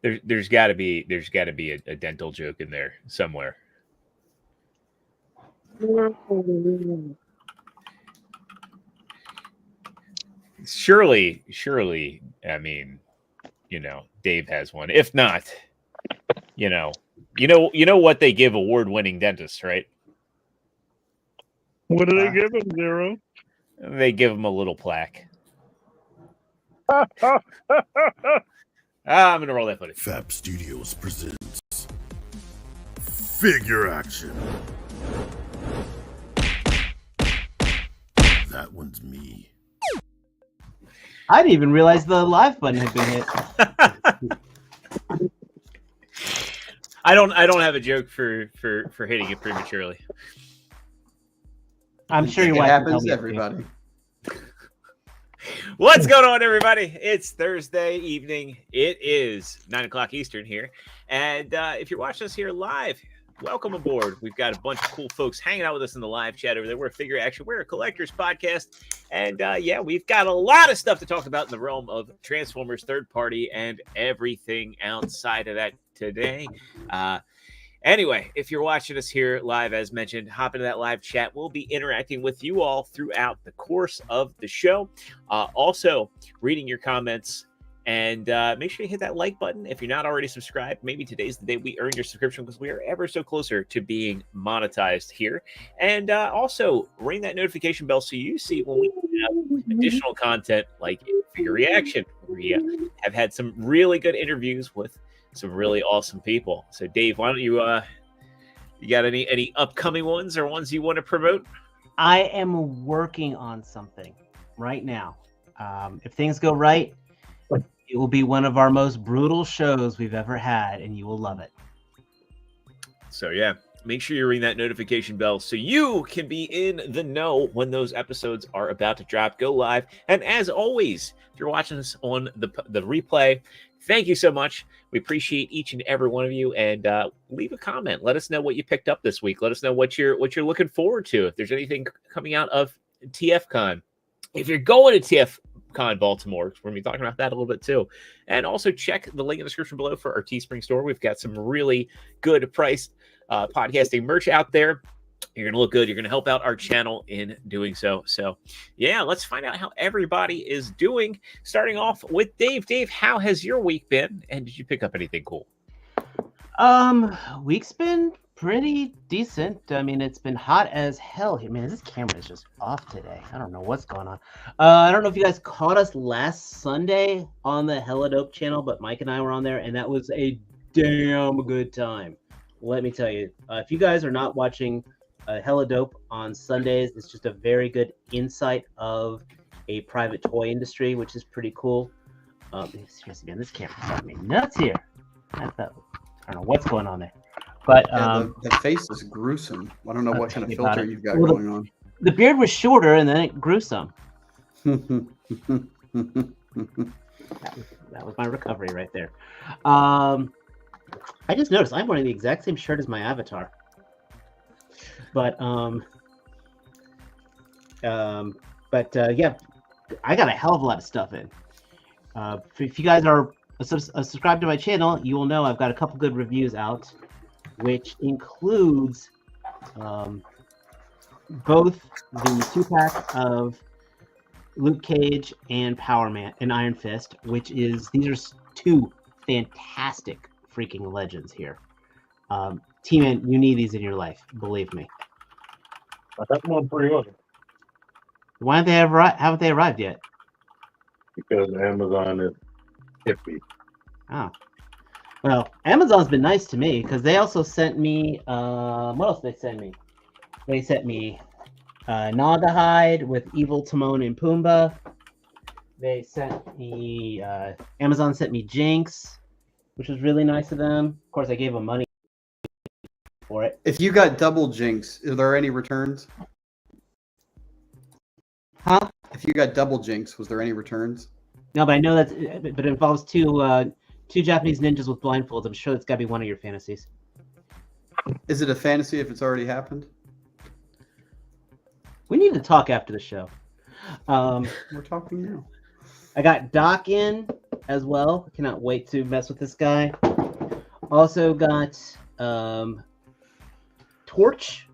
There's got to be a dental joke in there somewhere. Surely, I mean, Dave has one. If not, you know what they give award-winning dentists, right? What do they give him, Zero? They give him a little plaque. I'm gonna roll that footage. Fab Studios presents Figure Action. That one's me. I didn't even realize the live button had been hit. I don't have a joke for hitting it prematurely. I'm sure your it wife happens to everybody. What's going on, everybody? It's Thursday evening. It is 9 o'clock Eastern here. And if you're watching us here live, welcome aboard. We've got a bunch of cool folks hanging out with us in the live chat over there. We're Figure Action. We're a collector's podcast. And we've got a lot of stuff to talk about in the realm of Transformers, third party, and everything outside of that today. Anyway, if you're watching us here live, as mentioned, hop into that live chat. We'll be interacting with you all throughout the course of the show. Also, reading your comments. And make sure you hit that like button. If you're not already subscribed, maybe today's the day we earn your subscription because we are ever so closer to being monetized here. And also ring that notification bell so you see when we have additional content like Figure Reaction. We have had some really good interviews with some really awesome people. So Dave, why don't you got any upcoming ones or ones you want to promote? I am working on something right now. If things go right, it will be one of our most brutal shows we've ever had, and you will love it. So yeah, make sure you ring that notification bell so you can be in the know when those episodes are about to drop, go live. And as always, if you're watching us on the replay, thank you so much. We appreciate each and every one of you. And leave a comment. Let us know what you picked up this week. Let us know what you're looking forward to. If there's anything coming out of TFCon, if you're going to TFCon Baltimore, we're going to be talking about that a little bit too. And also check the link in the description below for our Teespring store. We've got some really good priced podcasting merch out there. You're going to look good. You're going to help out our channel in doing so. So, yeah, let's find out how everybody is doing. Starting off with Dave. Dave, how has your week been? And did you pick up anything cool? Week's been pretty decent. I mean, it's been hot as hell here. Man, this camera is just off today. I don't know what's going on. I don't know if you guys caught us last Sunday on the Hella Dope channel, but Mike and I were on there, and that was a damn good time. Let me tell you, if you guys are not watching Hella Dope on Sundays, it's just a very good insight of a private toy industry, which is pretty cool. Seriously, man, this camera's driving me nuts here. I don't know what's going on there. But the face is gruesome. I don't know what kind of filter you've got well, going on. The beard was shorter, and then it grew some. That was my recovery right there. I just noticed I'm wearing the exact same shirt as my avatar. But yeah, I got a hell of a lot of stuff in. If you guys are subscribed to my channel, you will know I've got a couple good reviews out, which includes both the 2-pack of Luke Cage and Power Man and Iron Fist, these are two fantastic freaking legends here. T-Man, you need these in your life, believe me. I got one pre-order. Why haven't they arrived yet? Because Amazon is iffy. Oh. Well, Amazon's been nice to me because they also sent me, what else did they send me? They sent me Nagahide with Evil Timon and Pumbaa. They sent me, Amazon sent me Jinx, which was really nice of them. Of course, I gave them money for it. If you got double Jinx, are there any returns? Huh? If you got double Jinx, was there any returns? No, but I know but it involves two Japanese ninjas with blindfolds. I'm sure that's got to be one of your fantasies. Is it a fantasy if it's already happened? We need to talk after the show. We're talking now. I got Doc in. as well. Cannot wait to mess with this guy. Also got Torch.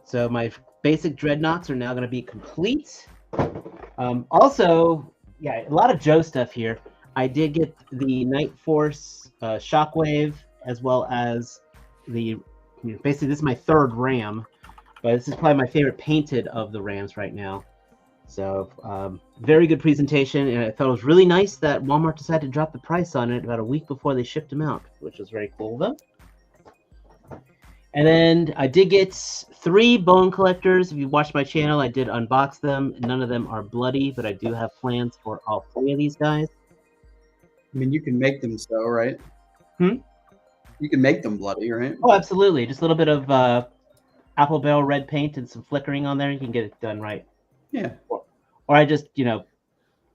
So my basic dreadnoughts are now going to be complete. Also, yeah, a lot of Joe stuff here. I did get the Night Force Shockwave, as well as the, basically this is my third Ram, but this is probably my favorite painted of the Rams right now. So very good presentation, and I thought it was really nice that Walmart decided to drop the price on it about a week before they shipped them out, which was very cool of them. And then I did get 3 bone collectors. If you watched my channel, I did unbox them. None of them are bloody, but I do have plans for all 3 of these guys. I mean, you can make them so, right? You can make them bloody, right? Oh, absolutely. Just a little bit of apple barrel red paint and some flickering on there. You can get it done right. Yeah. Or I just,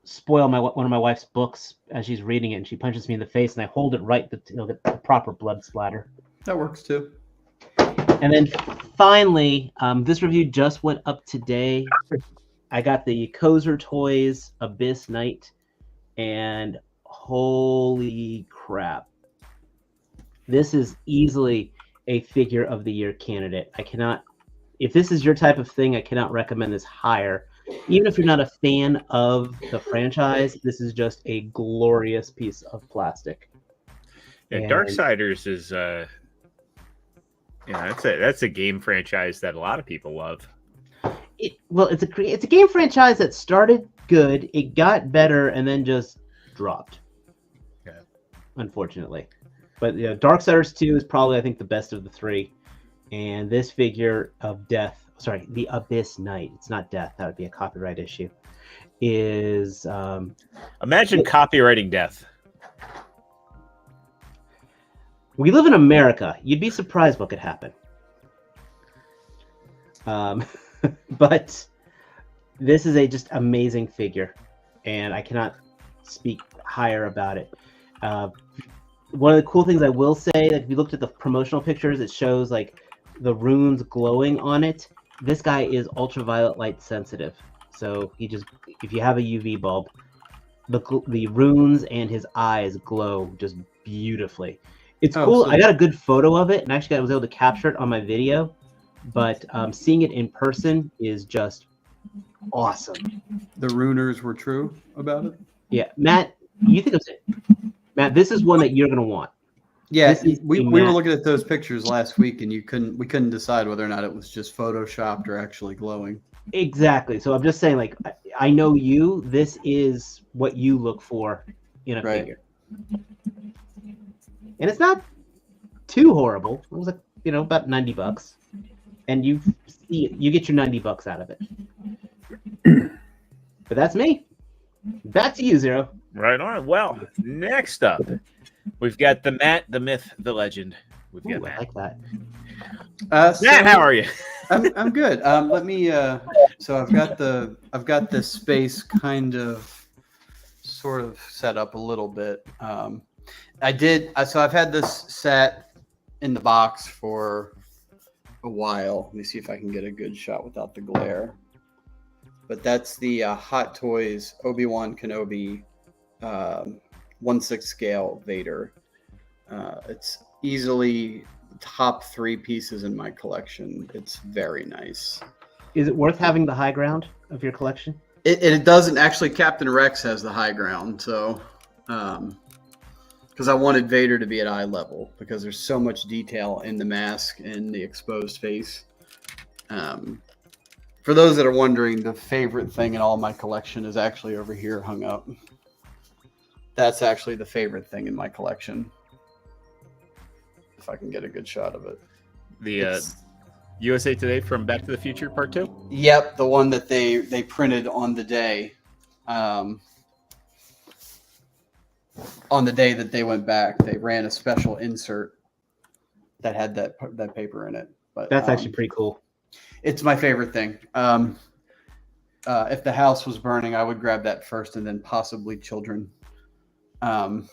spoil one of my wife's books as she's reading it, and she punches me in the face, and I hold it right to get the proper blood splatter. That works too. And then finally, this review just went up today. I got the Kozer Toys Abyss Knight, and holy crap. This is easily a figure of the year candidate. If this is your type of thing, I cannot recommend this higher. Even if you're not a fan of the franchise, this is just a glorious piece of plastic. Yeah, Darksiders is that's a game franchise that a lot of people love. It's a game franchise that started good, it got better, and then just dropped. Yeah. Unfortunately. But Darksiders 2 is probably, I think, the best of the 3. And this figure of Death, sorry, the Abyss Knight, it's not Death, that would be a copyright issue, is... Imagine copywriting Death. We live in America. You'd be surprised what could happen. But this is a just amazing figure, and I cannot speak higher about it. One of the cool things I will say, that if you looked at the promotional pictures, it shows like the runes glowing on it. This guy is ultraviolet light sensitive, so if you have a UV bulb, the runes and his eyes glow just beautifully. It's cool. So I got a good photo of it, and actually I was able to capture it on my video, but seeing it in person is just awesome. The runers were true about it? Yeah, Matt, you think of it. Matt, this is one that you're going to want. Yeah, we were looking at those pictures last week, and we couldn't decide whether or not it was just photoshopped or actually glowing. Exactly. So I'm just saying, like, I know you. This is what you look for in a figure, and it's not too horrible. It was like about $90, and you get your $90 out of it. But that's me. Back to you, Zero. Right on. Well, next up, we've got the Matt, the myth, the legend. We've got Matt. I like that. Matt, how are you? I'm good. Let me. So I've got this space kind of, sort of set up a little bit. So I've had this sat in the box for a while. Let me see if I can get a good shot without the glare. But that's the Hot Toys Obi-Wan Kenobi 1/6 scale Vader. It's easily top 3 pieces in my collection. It's very nice. Is it worth having the high ground of your collection? It doesn't actually. Captain Rex has the high ground, so because I wanted Vader to be at eye level, because there's so much detail in the mask and the exposed face. For those that are wondering, the favorite thing in all my collection is actually over here hung up. That's actually the favorite thing in my collection. If I can get a good shot of it. The USA Today from Back to the Future Part 2? Yep, the one that they printed on the day. On the day that they went back, they ran a special insert that had that paper in it. But that's actually pretty cool. It's my favorite thing. If the house was burning, I would grab that first, and then possibly children. I'll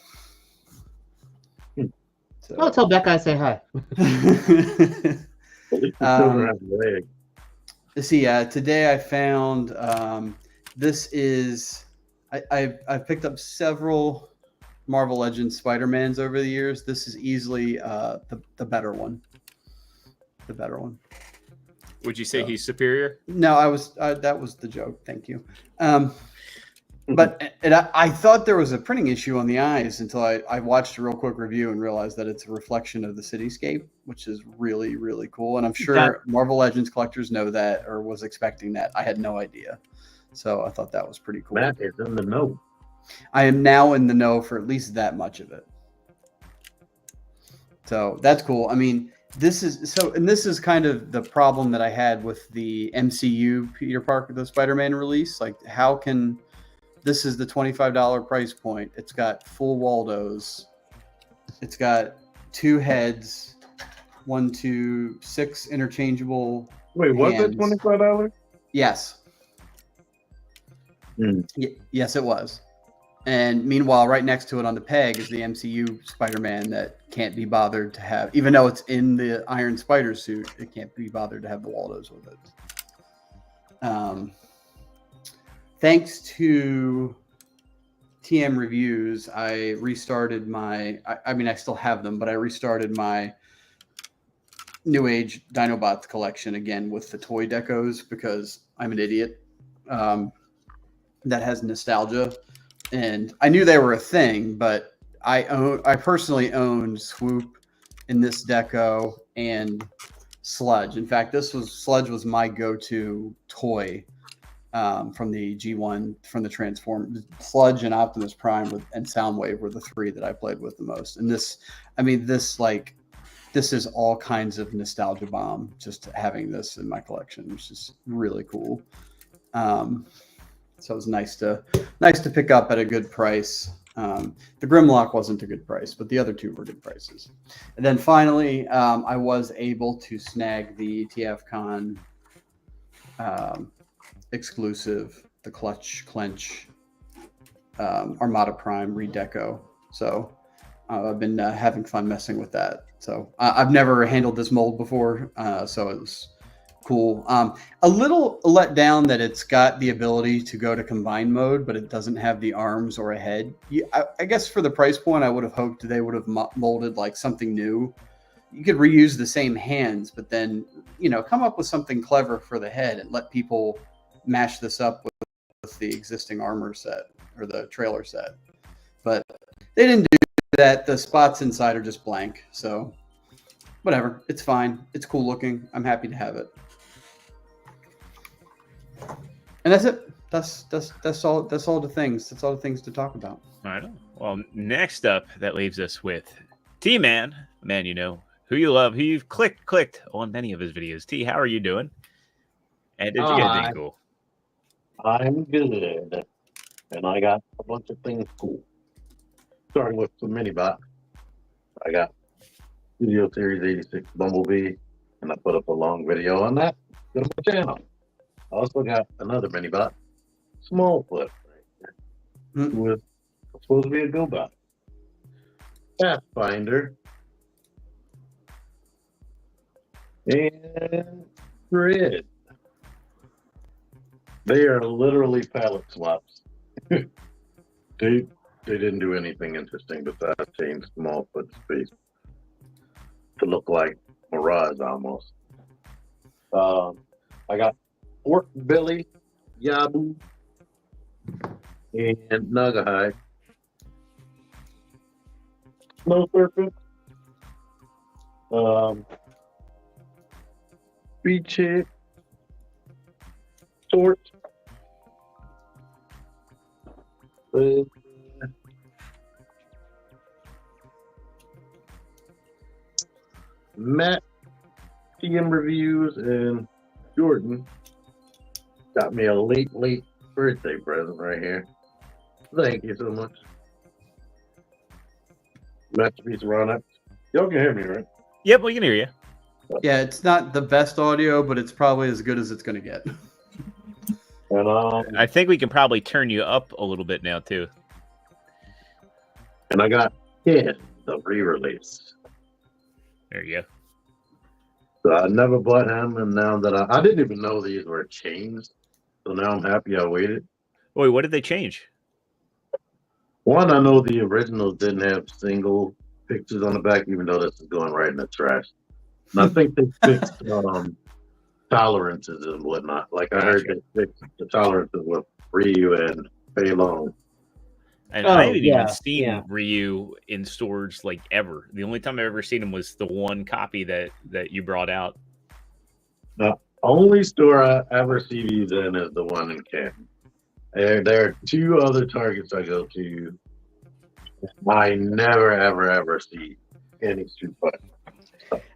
tell Becca I say hi. See, today I found this is I've picked up several Marvel Legends Spider-Mans over the years. This is easily the better one. The better one. Would you say he's superior? No, that was the joke. Thank you. But I thought there was a printing issue on the eyes until I watched a real quick review and realized that it's a reflection of the cityscape, which is really, really cool. And I'm sure Marvel Legends collectors know that or was expecting that. I had no idea. So I thought that was pretty cool. Matt is in the know. I am now in the know for at least that much of it. So that's cool. I mean, this is kind of the problem that I had with the MCU Peter Parker, the Spider-Man release. Like, how can this is the $25 price point? It's got full Waldos. It's got 2 heads, 1, 2, 6 interchangeable. Wait, was hands. it $25? Yes. Yes, it was. And meanwhile, right next to it on the peg is the MCU Spider-Man that can't be bothered to have, even though it's in the Iron Spider suit, it can't be bothered to have the Waldos with it. Thanks to TM Reviews, I restarted my, I mean, I still have them, but I restarted my New Age Dinobots collection again with the toy decos because I'm an idiot. That has nostalgia. And I knew they were a thing, but I personally owned Swoop in this deco and Sludge. In fact, Sludge was my go-to toy from the G1, from the Transform. Sludge and Optimus Prime and Soundwave were the 3 that I played with the most. And this is all kinds of nostalgia bomb, just having this in my collection, which is really cool. So it was nice to pick up at a good price. The Grimlock wasn't a good price, but the other 2 were good prices. And then finally, I was able to snag the TFCon exclusive, the Clench Armada Prime redeco. So I've been having fun messing with that. So I've never handled this mold before, so it was cool. A little let down that it's got the ability to go to combine mode, but it doesn't have the arms or a head. I guess for the price point, I would have hoped they would have molded like something new. You could reuse the same hands, but then, come up with something clever for the head and let people mash this up with the existing armor set or the trailer set. But they didn't do that. The spots inside are just blank. So whatever. It's fine. It's cool looking. I'm happy to have it. And that's it. That's all the things. That's all the things to talk about. All right. Well, next up, that leaves us with T-Man, a man you know, who you love, who you've clicked on many of his videos. T, how are you doing? And did you get anything cool? I'm good. And I got a bunch of things cool. Starting with the Minibot. I got Studio Series 86 Bumblebee, and I put up a long video on that. Go to my channel. I also got another Minibot, Smallfoot, right here, who was supposed to be a GoBot. Pathfinder. And Grid. They are literally palette swaps. They didn't do anything interesting besides change Smallfoot's face to look like Mirage almost. I got Orc Billy, Yabu, and Nugahide. Snow Serpent. Beach Hit. Torch. Matt, TM Reviews, and Jordan got me a late birthday present right here. Thank you so much. Masterpiece Ron. Y'all can hear me, right? Yep, we can hear you. Yeah, it's not the best audio, but it's probably as good as it's going to get. And I think we can probably turn you up a little bit now, too. And I got Kid, the re-release. There you go. So I never bought him, and now that I didn't even know these were changed. So now I'm happy I waited. Wait, what did they change? One, I know the originals didn't have single pictures on the back, even though this is going right in the trash. And I think they fixed tolerances and whatnot. Like I heard Gotcha. they fixed the tolerances with Ryu and Fei Long. And Oh, I haven't even yeah, seen yeah. Ryu in stores like ever. The only time I've ever seen him was the one copy that you brought out. The only store I ever see these in is the one in Canton. There are two other Targets I go to. I never, ever, ever see any Street Fighter.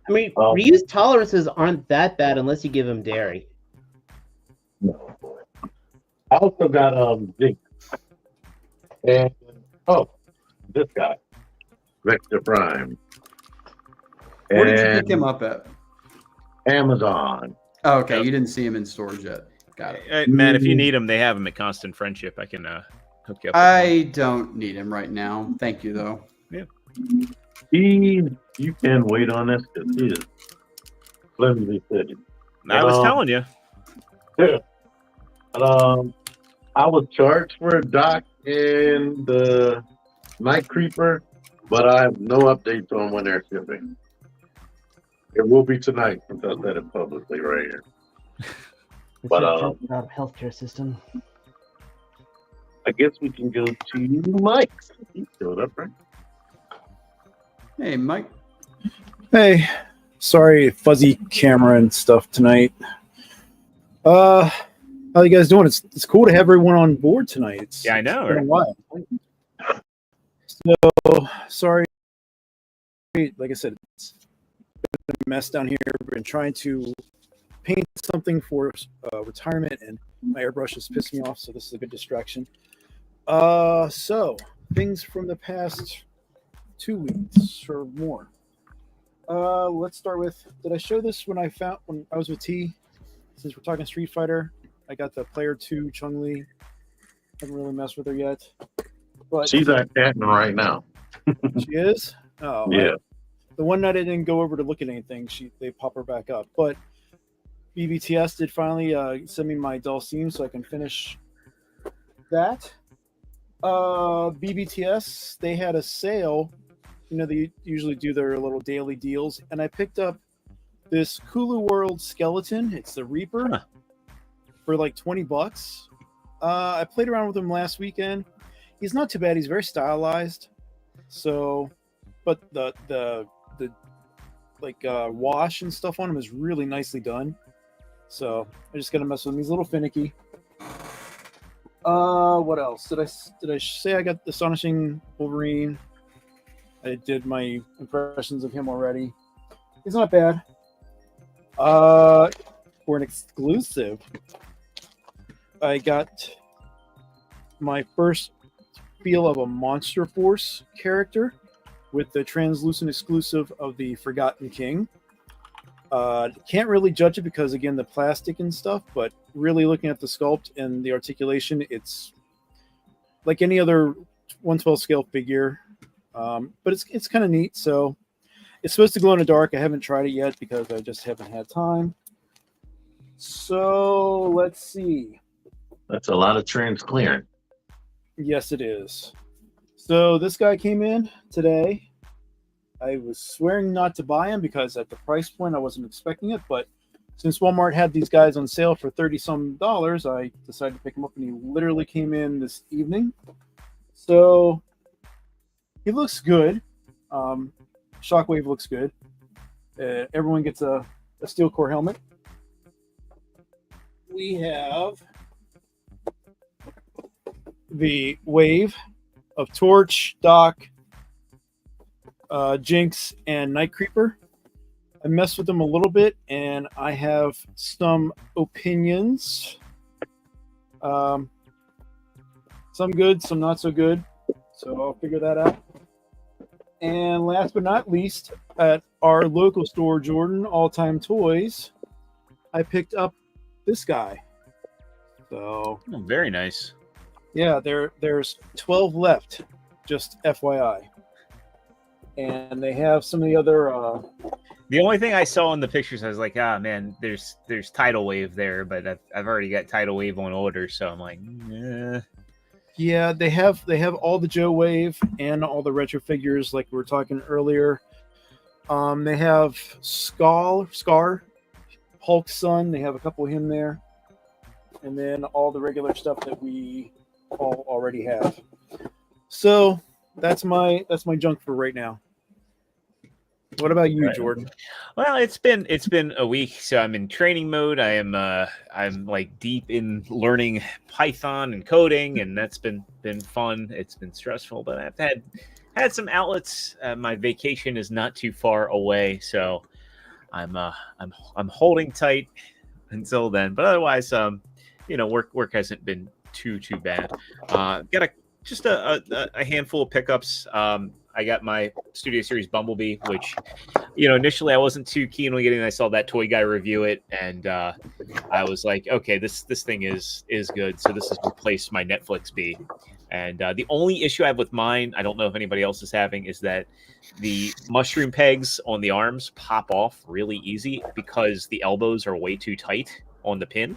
I mean, Um, Ryu's tolerances aren't that bad unless you give him dairy. No. I also got Jake. And this guy, Vector Prime. Where did you And pick him up at? Amazon. Oh, okay. Yep. You didn't see him in stores yet. Got it. Man, if you need him, they have him at Constant Friendship. I can hook you up. I don't need him right now. Thank you, though. You can wait on this because he is flimsy fitted. I was telling you. I was charged for a dock in the Night Creeper, but I have no updates on when they're shipping. It will be tonight since I said it publicly right here. It's But, a joke about healthcare system. I guess we can go to Mike. He showed up, right? Hey, Mike. Hey, sorry, fuzzy camera and stuff tonight. How you guys doing? It's cool to have everyone on board tonight. Yeah, I know, It's been a right? while. So sorry. Like I said, it's been a mess down here. I've been trying to paint something for retirement, and my airbrush is pissing me off. So this is a good distraction. So things from the past 2 weeks or more. Let's start with, did I show this when I was with T? Since we're talking Street Fighter, I got the Player 2 Chun-Li. Haven't really messed with her yet. But She's at Canton right now. she is? Oh, Yeah. the one night I didn't go over to look at anything, they pop her back up. But BBTS did finally send me my Dulcine so I can finish that. BBTS, they had a sale. You know, they usually do their little daily deals, and I picked up this Kulu World skeleton. It's the Reaper for like $20. I played around with him last weekend. He's not too bad. He's very stylized. So, but the wash and stuff on him is really nicely done. So I just gotta mess with him. He's a little finicky. What else did I say? I got the Astonishing Wolverine. I did my impressions of him already. He's not bad. For an exclusive, I got my first feel of a Monster Force character with the translucent exclusive of the Forgotten King. Can't really judge it because, again, the plastic and stuff, but really looking at the sculpt and the articulation, it's like any other 1/12 scale figure, but it's kind of neat. So it's supposed to glow in the dark. I haven't tried it yet because I just haven't had time. So let's see. That's a lot of trans clearing. Yes, it is. So this guy came in today. I was swearing not to buy him because at the price point I wasn't expecting it, but since Walmart had these guys on sale for $30-some, I decided to pick him up, and he literally came in this evening. So he looks good. Shockwave looks good. Everyone gets a steel core helmet. We have the Wave of Torch, Doc, Jinx, and Night Creeper. I messed with them a little bit, and I have some opinions. Some good, some not so good. So I'll figure that out. And last but not least, at our local store, Jordan All Time Toys, I picked up this guy. So Oh, very nice. yeah, there's 12 left, just FYI. And they have some of the other. The only thing I saw in the pictures, I was like, ah, man, there's Tidal Wave there, but I've already got Tidal Wave on order, so I'm like, Yeah, they have all the Joe Wave and all the retro figures like we were talking earlier. They have Scar, Hulk's son. They have a couple of him there, and then all the regular stuff that we all already have. So that's my junk for right now. What about you, Jordan? Well, it's been a week, so I'm in training mode. I'm like deep in learning Python and coding, and that's been fun. It's been stressful, but I've had some outlets. My vacation is not too far away, so I'm holding tight until then. But otherwise, work hasn't been too bad. Got just a handful of pickups. I got my Studio Series Bumblebee, which, initially I wasn't too keen on getting. I saw that toy guy review it, and I was like, okay, this thing is good. So this has replaced my Netflix Bee. And the only issue I have with mine, I don't know if anybody else is having, is that the mushroom pegs on the arms pop off really easy because the elbows are way too tight on the pin.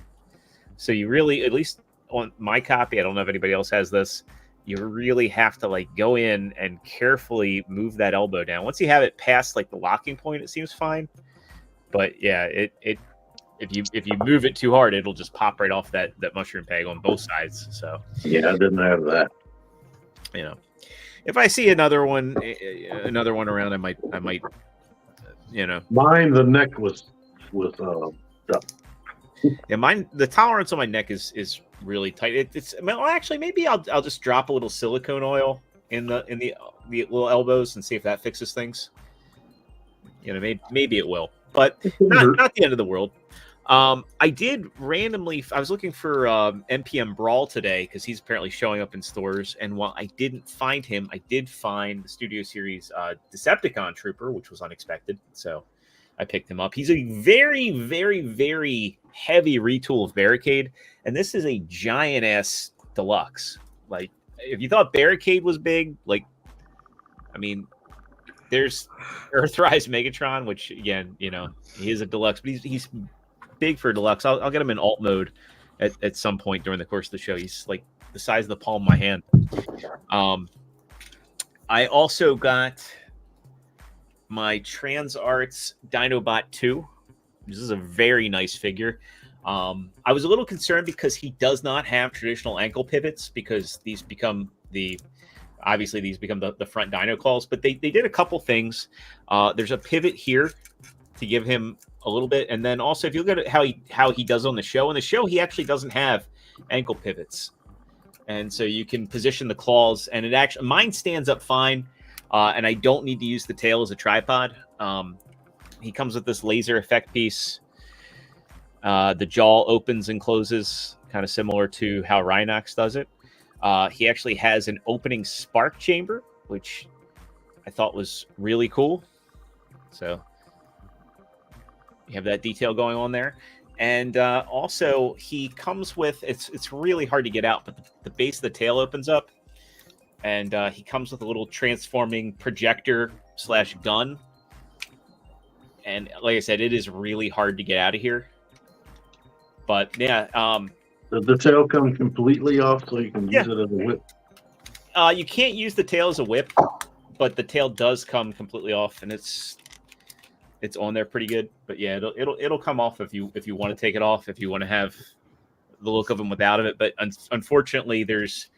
So you really, at least on my copy, I don't know if anybody else has this, you really have to like go in and carefully move that elbow down. Once you have it past like the locking point, it seems fine. But yeah, if you move it too hard, it'll just pop right off that mushroom peg on both sides. So Yeah, I didn't have that. If I see another one around, I might Mine, the neck was stuck. Yeah, mine. The tolerance on my neck is really tight. Actually, maybe I'll just drop a little silicone oil in the little elbows and see if that fixes things. Maybe it will, but not the end of the world. I did randomly. I was looking for NPM Brawl today because he's apparently showing up in stores. And while I didn't find him, I did find the Studio Series Decepticon Trooper, which was unexpected. So I picked him up. He's a very, very, very heavy retool of Barricade, and this is a giant ass deluxe. Like, if you thought Barricade was big, there's Earthrise Megatron, which again, he is a deluxe, but he's big for a deluxe. I'll get him in alt mode at some point during the course of the show. He's like the size of the palm of my hand. I also got my TransArts Dinobot 2. This is a very nice figure. I was a little concerned because he does not have traditional ankle pivots because these become the front dino calls, but they did a couple things. There's a pivot here to give him a little bit, and then also if you look at how he does on the show, he actually doesn't have ankle pivots, and so you can position the claws, and mine stands up fine. And I don't need to use the tail as a tripod. He comes with this laser effect piece. The jaw opens and closes, kind of similar to how Rhinox does it. He actually has an opening spark chamber, which I thought was really cool. So you have that detail going on there. And also, he comes with, it's really hard to get out, but the base of the tail opens up. And he comes with a little transforming projector / gun. And like I said, it is really hard to get out of here. But yeah. Does the tail come completely off so you can use it as a whip? You can't use the tail as a whip, but the tail does come completely off, and it's on there pretty good. But yeah, it'll come off if you want to take it off, if you want to have the look of him without it. But unfortunately, there's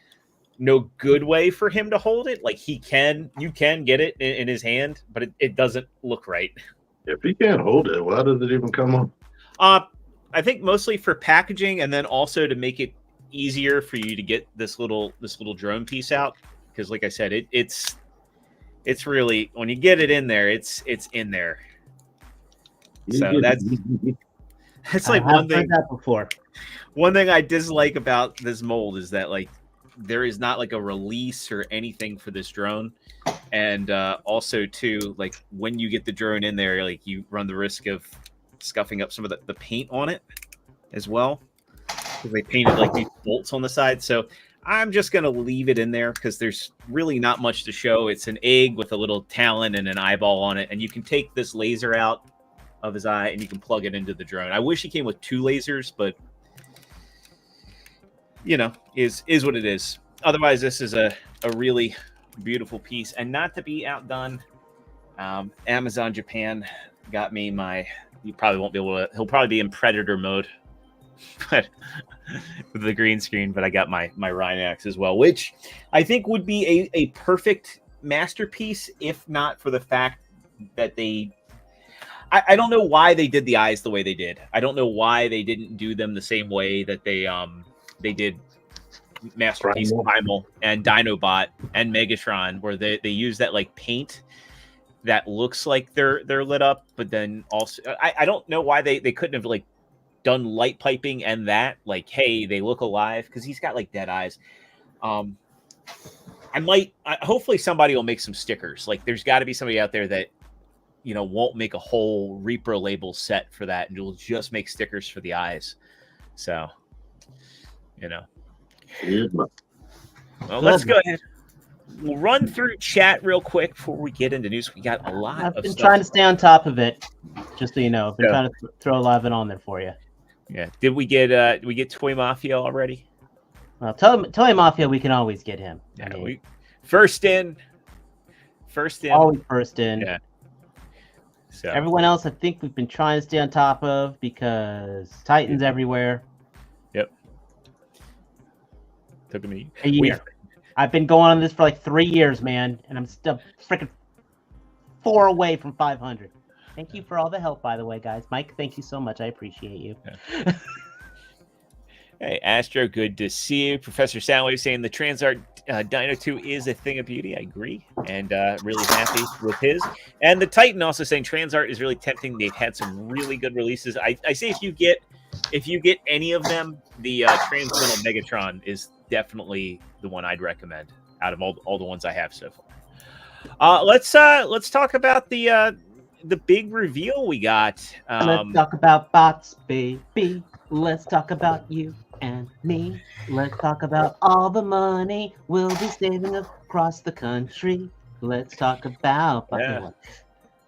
no good way for him to hold it. Like you can get it in his hand, but it doesn't look right. If he can't hold it, why does it even come on? I think mostly for packaging, and then also to make it easier for you to get this little drone piece out. Because like I said, it's really, when you get it in there, it's in there. So that's like one thing. That before. One thing I dislike about this mold is that like there is not like a release or anything for this drone, and also too, like when you get the drone in there, like you run the risk of scuffing up some of the paint on it as well, because they painted like these bolts on the side. So I'm just gonna leave it in there because there's really not much to show. It's an egg with a little talon and an eyeball on it, and you can take this laser out of his eye and you can plug it into the drone. I wish he came with 2 lasers, but is what it is. otherwise, this is a really beautiful piece. And not to be outdone, Amazon Japan got me my. You probably won't be able to. He'll probably be in Predator mode, but with the green screen. But I got my Rhinax as well, which I think would be a perfect masterpiece if not for the fact that I don't know why they did the eyes the way they did. I don't know why they didn't do them the same way that they did Masterpiece Primal and Dinobot and Megatron, where they use that like paint that looks like they're lit up, but then also I don't know why they couldn't have like done light piping and that like, hey, they look alive, because he's got like dead eyes. Hopefully somebody will make some stickers. Like there's got to be somebody out there that won't make a whole Repro label set for that, and you'll just make stickers for the eyes. So, well, let's go ahead. We'll run through chat real quick before we get into news. We got a lot of stuff. I've been trying to stay on top of it, just so you know. I've been trying to throw a lot of it on there for you. Yeah. Did we get Toy Mafia already? Well, Toy Mafia, we can always get him. Yeah, I mean, first in. Always first in. Yeah. So everyone else, I think we've been trying to stay on top of because Titans everywhere. Yep. Took me a year. I've been going on this for like 3 years, man, and I'm still freaking 4 away from 500. Thank you for all the help, by the way, guys. Mike, thank you so much. I appreciate you. Yeah. Hey, Astro, good to see you. Professor Soundwave saying the Transart Dino 2 is a thing of beauty. I agree, and really happy with his. And the Titan also saying Transart is really tempting. They've had some really good releases. I say if you get any of them, the Transmetal Megatron is definitely the one I'd recommend out of all the ones I have so far. Let's talk about the big reveal we got. Let's talk about bots, baby. Let's talk about you and me. Let's talk about all the money we'll be saving across the country. Let's talk about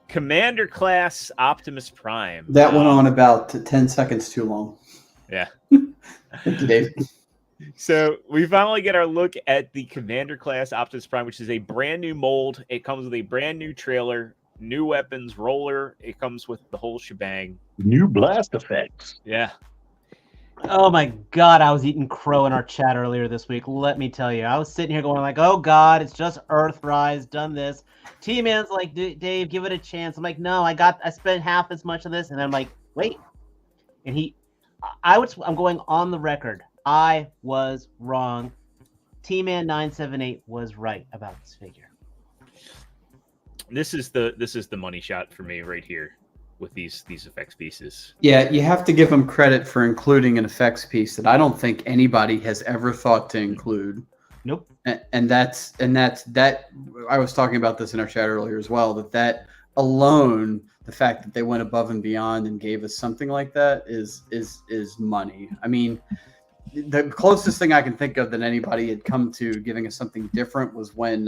Commander Class Optimus Prime. That went on about 10 seconds too long. Yeah. Thank you, Dave. So we finally get our look at the Commander Class Optimus Prime, which is a brand new mold. It comes with a brand new trailer, new weapons, roller. It comes with the whole shebang. New blast effects. Yeah. Oh my God, I was eating crow in our chat earlier this week. Let me tell you, I was sitting here going like, oh God, it's just Earthrise, done this. T-Man's like, Dave, give it a chance. I'm like, no, I spent half as much of this. And I'm like, wait. And I'm going on the record. I was wrong. T-Man 978 was right about this figure. This is the money shot for me right here with these effects pieces. Yeah, you have to give them credit for including an effects piece that I don't think anybody has ever thought to include. Nope. And that's that. I was talking about this in our chat earlier as well. That alone, the fact that they went above and beyond and gave us something like that is money. I mean, the closest thing I can think of that anybody had come to giving us something different was when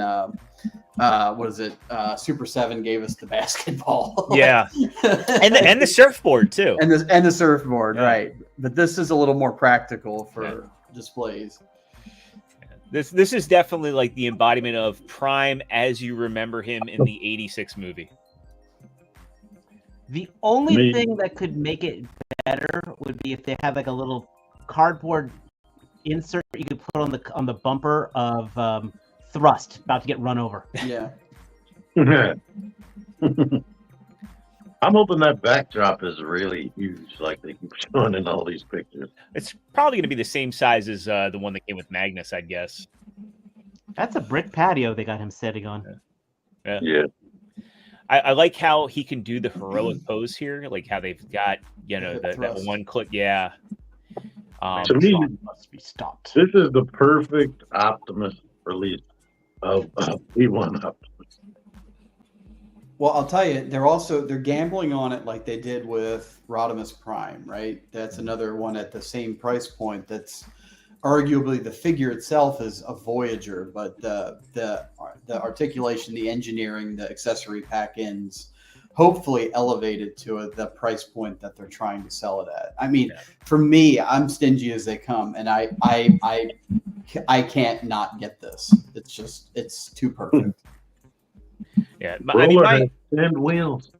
Super 7 gave us the basketball. Yeah. and the surfboard too. And the surfboard, right. But this is a little more practical for displays. This is definitely like the embodiment of Prime as you remember him in the 86 movie. The only thing that could make it better would be if they had like a little cardboard insert you could put on the bumper of Thrust about to get run over. Yeah. I'm hoping that backdrop is really huge, like they keep showing in all these pictures. It's probably going to be the same size as the one that came with Magnus, I'd guess. That's a brick patio they got him sitting on. Yeah. I like how he can do the heroic pose here, like how they've got that one clip. Yeah. To me, must be stopped. This is the perfect Optimus release of P1 Optimus. Well, I'll tell you, they're gambling on it like they did with Rodimus Prime, right? That's another one at the same price point. That's arguably the figure itself is a Voyager, but the articulation, the engineering, the accessory pack-ins, hopefully elevated to the price point that they're trying to sell it at. I mean, Yeah. for me, I'm stingy as they come, and I can't not get this. It's too perfect. Yeah, Roller has 10 wheels.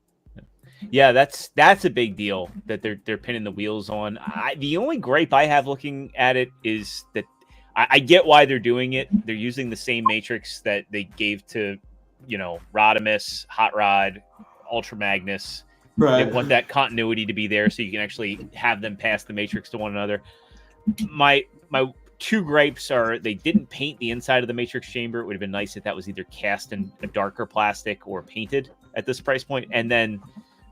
yeah, that's a big deal that they're pinning the wheels on. The only gripe I have looking at it is that I get why they're doing it. They're using the same matrix that they gave to, Rodimus, Hot Rod, Ultra Magnus. Right. They want that continuity to be there so you can actually have them pass the matrix to one another. My two gripes are they didn't paint the inside of the matrix chamber. It would have been nice if that was either cast in a darker plastic or painted at this price point. And then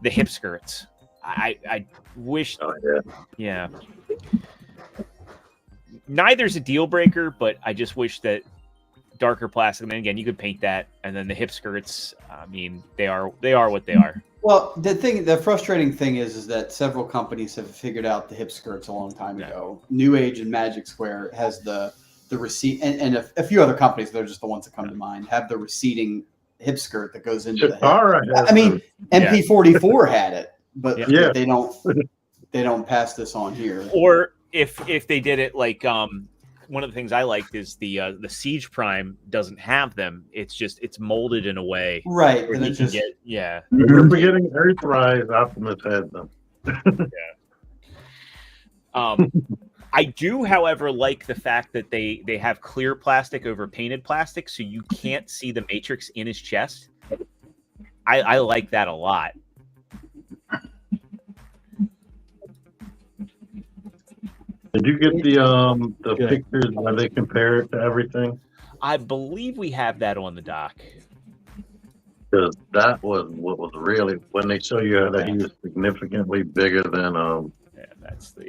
the hip skirts. I wish. Oh, Yeah. Neither's a deal breaker, but I just wish that darker plastic. And again, you could paint that, and then the hip skirts. I mean, they are what they are. Well, the frustrating thing is that several companies have figured out the hip skirts a long time ago. New Age and Magic Square has the receipt, and a few other companies, they're just the ones that come to mind, have the receding hip skirt that goes into the hip. I mean, MP44 had it, but they don't pass this on here. Or if they did it like one of the things I liked is the Siege Prime doesn't have them. It's molded in a way, right? Where And you can get, yeah. You're forgetting Earthrise. Optimus has them. I do, however, like the fact that they have clear plastic over painted plastic, so you can't see the matrix in his chest. I like that a lot. Did you get the pictures where they compare it to everything? I believe we have that on the dock. Because that was what was really when they show you that he was significantly bigger than Yeah, that's the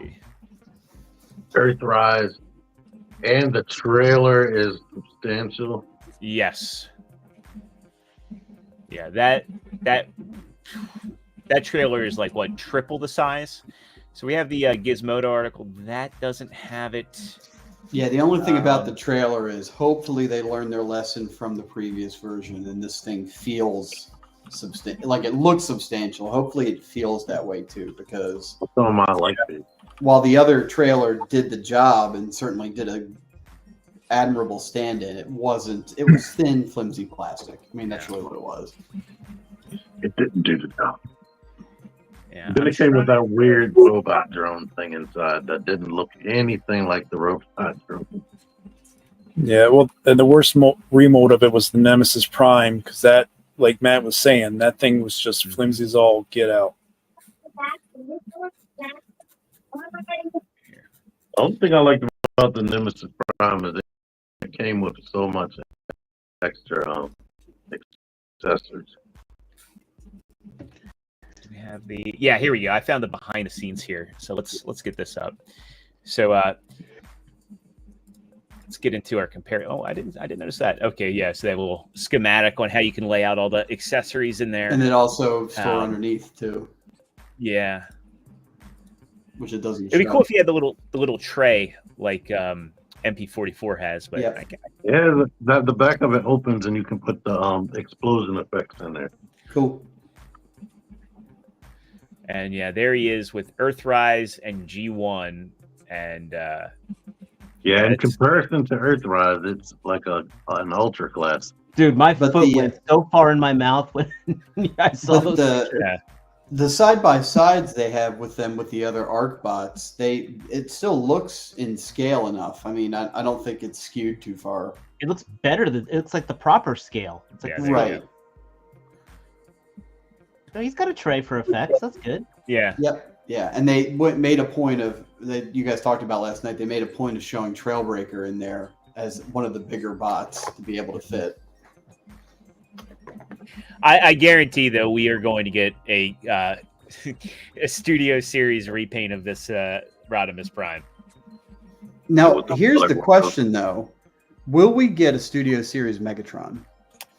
Earthrise, and the trailer is substantial. Yes. Yeah, that trailer is like what, triple the size. So we have the Gizmodo article that doesn't have it. Yeah, the only thing about the trailer is hopefully they learned their lesson from the previous version, and this thing feels substantial. Like it looks substantial. Hopefully it feels that way too, because Some I like it. while the other trailer did the job and certainly did a admirable stand-in, it was thin, flimsy plastic. I mean, that's really what it was. It didn't do the job. Yeah. Then it came with that weird robot drone thing inside that didn't look anything like the robot drone. Yeah, well, and the worst remote of it was the Nemesis Prime, because that, like Matt was saying, that thing was just flimsy as all get out. The only thing I liked about the Nemesis Prime is it came with so much extra accessories. We have here we go. I found the behind the scenes here. So let's get this up. So let's get into our compare. Oh, I didn't notice that. Okay, yeah. So they have a little schematic on how you can lay out all the accessories in there. And it also store underneath too. Yeah. Which it doesn't. It'd be cool if you had the little tray like MP44 has, but yeah, the back of it opens and you can put the explosion effects in there. Cool. And yeah, there he is with Earthrise and G1, and in comparison to Earthrise, it's like an ultra class. Dude, my foot went so far in my mouth when I saw those. The side by sides they have with them with the other ARC bots, it still looks in scale enough. I mean, I don't think it's skewed too far. It looks better than it looks like the proper scale. It's like right. No, he's got a tray for effects. That's good. Yeah. Yep. Yeah, and they made a point of that you guys talked about last night. They made a point of showing Trailbreaker in there as one of the bigger bots to be able to fit. I guarantee, though, we are going to get a Studio Series repaint of this Rodimus Prime. Now, here's the question, though: will we get a Studio Series Megatron?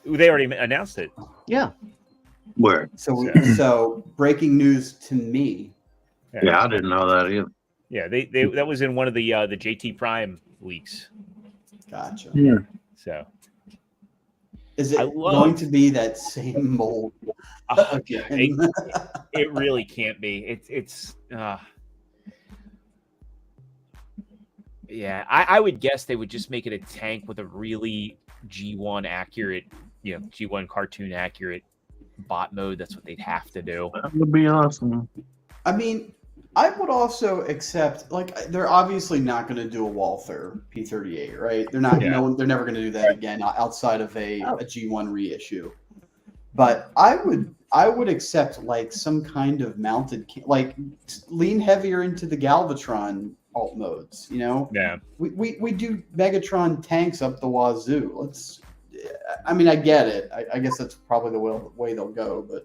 They already announced it. Yeah. Where? So breaking news to me. Yeah, I didn't know that either. Yeah, they that was in one of the JT Prime leaks. Gotcha. Yeah. So Is it I love- going to be that same mold again? It really can't be. It's yeah. I would guess they would just make it a tank with a really G1 accurate, G1 cartoon accurate bot mode. That's what they'd have to do. That would be awesome. I mean, I would also accept, like, they're obviously not going to do a Walther P38, right? They're not. Yeah. They're never going to do that again outside of a G1 reissue. But I would accept like some kind of mounted, like lean heavier into the Galvatron alt modes. Yeah. We do Megatron tanks up the wazoo. I mean, I get it. I guess that's probably the way they'll go, but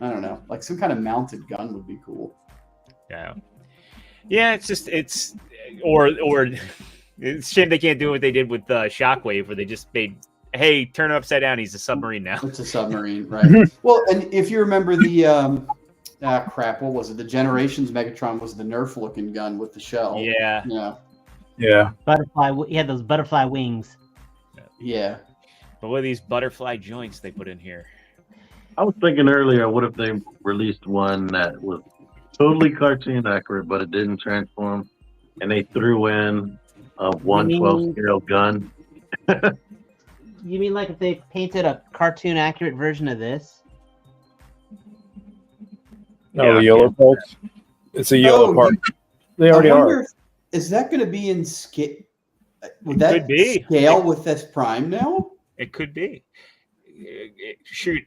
I don't know. Like some kind of mounted gun would be cool. Yeah. Yeah, it's or it's a shame they can't do what they did with Shockwave, where they just made, hey, turn it upside down. He's a submarine now. It's a submarine, right? Well, and if you remember the crap, what was it? The Generations Megatron was the Nerf-looking gun with the shell. Yeah. Yeah. Butterfly. He had those butterfly wings. Yeah. But what are these butterfly joints they put in here? I was thinking earlier, what if they released one that was totally cartoon accurate, but it didn't transform, and they threw in a 1/12 scale gun? You mean like if they painted a cartoon accurate version of this? No, the yellow parts. It's a yellow part. They already are. Is that going to be in scale? Would that could be. Scale with this Prime now? It could be. Shoot,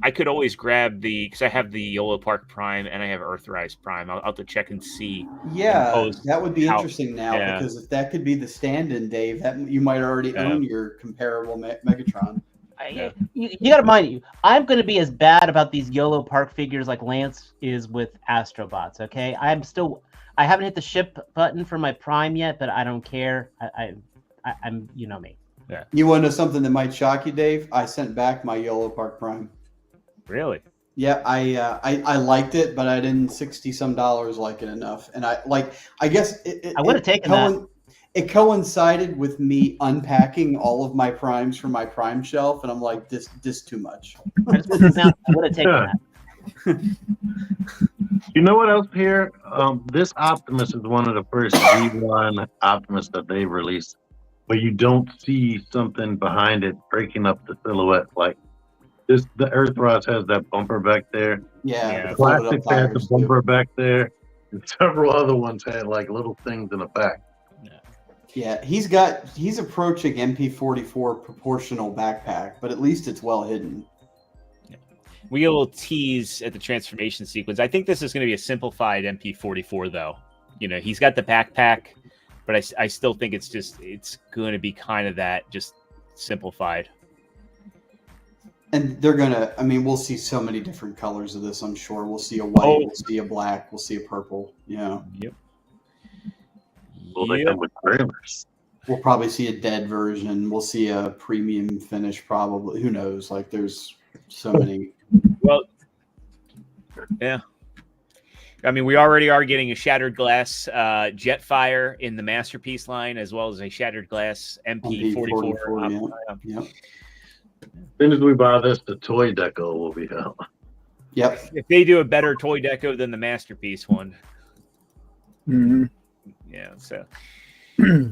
I could always grab because I have the Yolo Park Prime and I have Earthrise Prime. I'll have to check and see. Yeah, that would be interesting now, yeah. because if that could be the stand-in, Dave, that you might already own your comparable Megatron. You got to mind you, I'm going to be as bad about these YOLO Park figures like Lance is with Astrobots. Okay, I haven't hit the ship button for my Prime yet, but I don't care. I'm you know me. Yeah. You want to know something that might shock you, Dave? I sent back my YOLO Park Prime. Really? Yeah, I liked it, but I didn't $60-some like it enough, and I guess I would have taken that. It coincided with me unpacking all of my primes from my Prime shelf, and I'm like, this too much. I would have taken that. You know what else here? This Optimus is one of the first G1 Optimus that they released, where you don't see something behind it breaking up the silhouette. Like this, the Earthrise has that bumper back there. Yeah, the Classics had the bumper back there, and several other ones had like little things in the back. Yeah, he's approaching MP44 proportional backpack, but at least it's well hidden. Yeah. We get a little tease at the transformation sequence. I think this is going to be a simplified MP44, though. He's got the backpack, but I still think it's going to be kind of that, just simplified. And they're gonna. I mean, we'll see so many different colors of this. I'm sure we'll see a white, we'll see a black, we'll see a purple. Yeah. Yep. Well, they come with trailers. We'll probably see a dead version. We'll see a premium finish, probably. Who knows? Like, there's so many. Well, yeah. I mean, we already are getting a Shattered Glass Jetfire in the Masterpiece line, as well as a Shattered Glass MP44. Yeah. As soon as we buy this, the toy deco will be out. Yep. If they do a better toy deco than the Masterpiece one. Mm-hmm. Yeah, so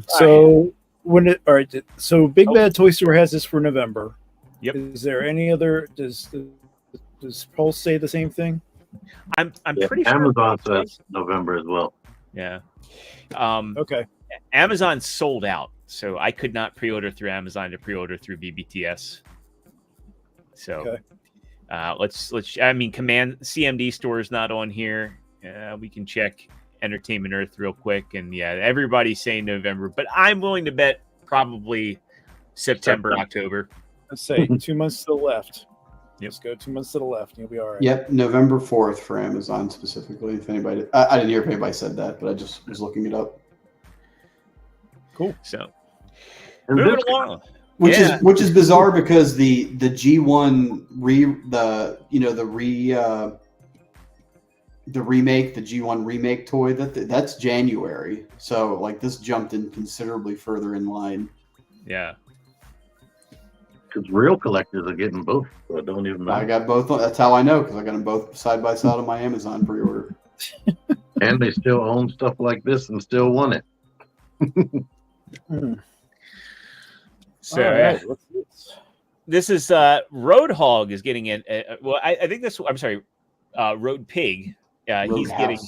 so all right, so Big Bad Toy Store has this for November. Yep. Is there any other? Does Pulse say the same thing? I'm pretty sure Amazon says November as well. Yeah. Okay. Amazon sold out, so I could not pre-order through Amazon to pre-order through BBTS. So let's. I mean, Command CMD store is not on here. We can check Entertainment Earth real quick, and everybody's saying November, but I'm willing to bet probably September. October. Let's say 2 months to the left. Yep. Let's go 2 months to the left. You'll be all right. Yep, November 4th for Amazon specifically. If anybody, I didn't hear if anybody said that, but I just was looking it up. Cool. So And moving this, along. Which is bizarre because the G1 the remake, the G1 remake toy, that's January. So like this jumped in considerably further in line. Yeah. Because real collectors are getting both, so it don't even I matter. got both. That's how I know, because I got them both side by side on my Amazon pre-order. And they still own stuff like this and still want it. So All right, let's- this is Roadhog is getting in. Well, I think this. I'm sorry, Road Pig. He's getting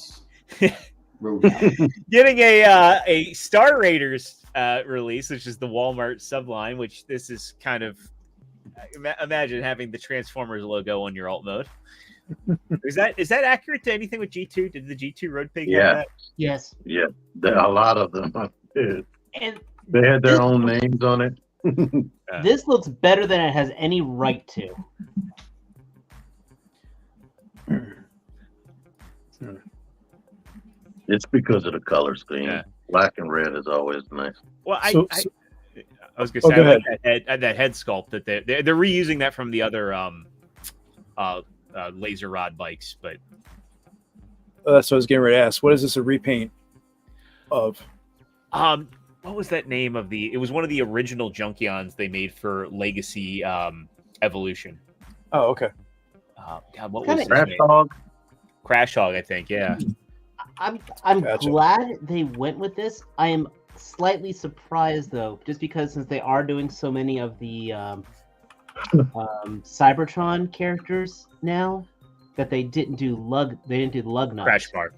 Roadhouse. getting a Star Raiders release, which is the Walmart subline. Which this is kind of imagine having the Transformers logo on your alt mode. Is that accurate to anything with G2? Did the G2 Road Pig have that? Yes. Yeah, a lot of them did. And They had their own names on it. this looks better than it has any right to. It's because of the color scheme. Yeah. Black and red is always nice. Well, I was gonna Oh, say go I like that head sculpt that they're reusing that from the other laser rod bikes, but that's what I was getting ready to ask. What is this a repaint of? what was that name of it was one of the original Junkions they made for Legacy Evolution. Oh, okay. God, what Kinda was his Crash name? Dog. Crash Hog, I think. Yeah. I'm Gotcha. glad they went with this. I am slightly surprised though, just because since they are doing so many of the Cybertron characters now, that they didn't do lug nuts. Crash Bar.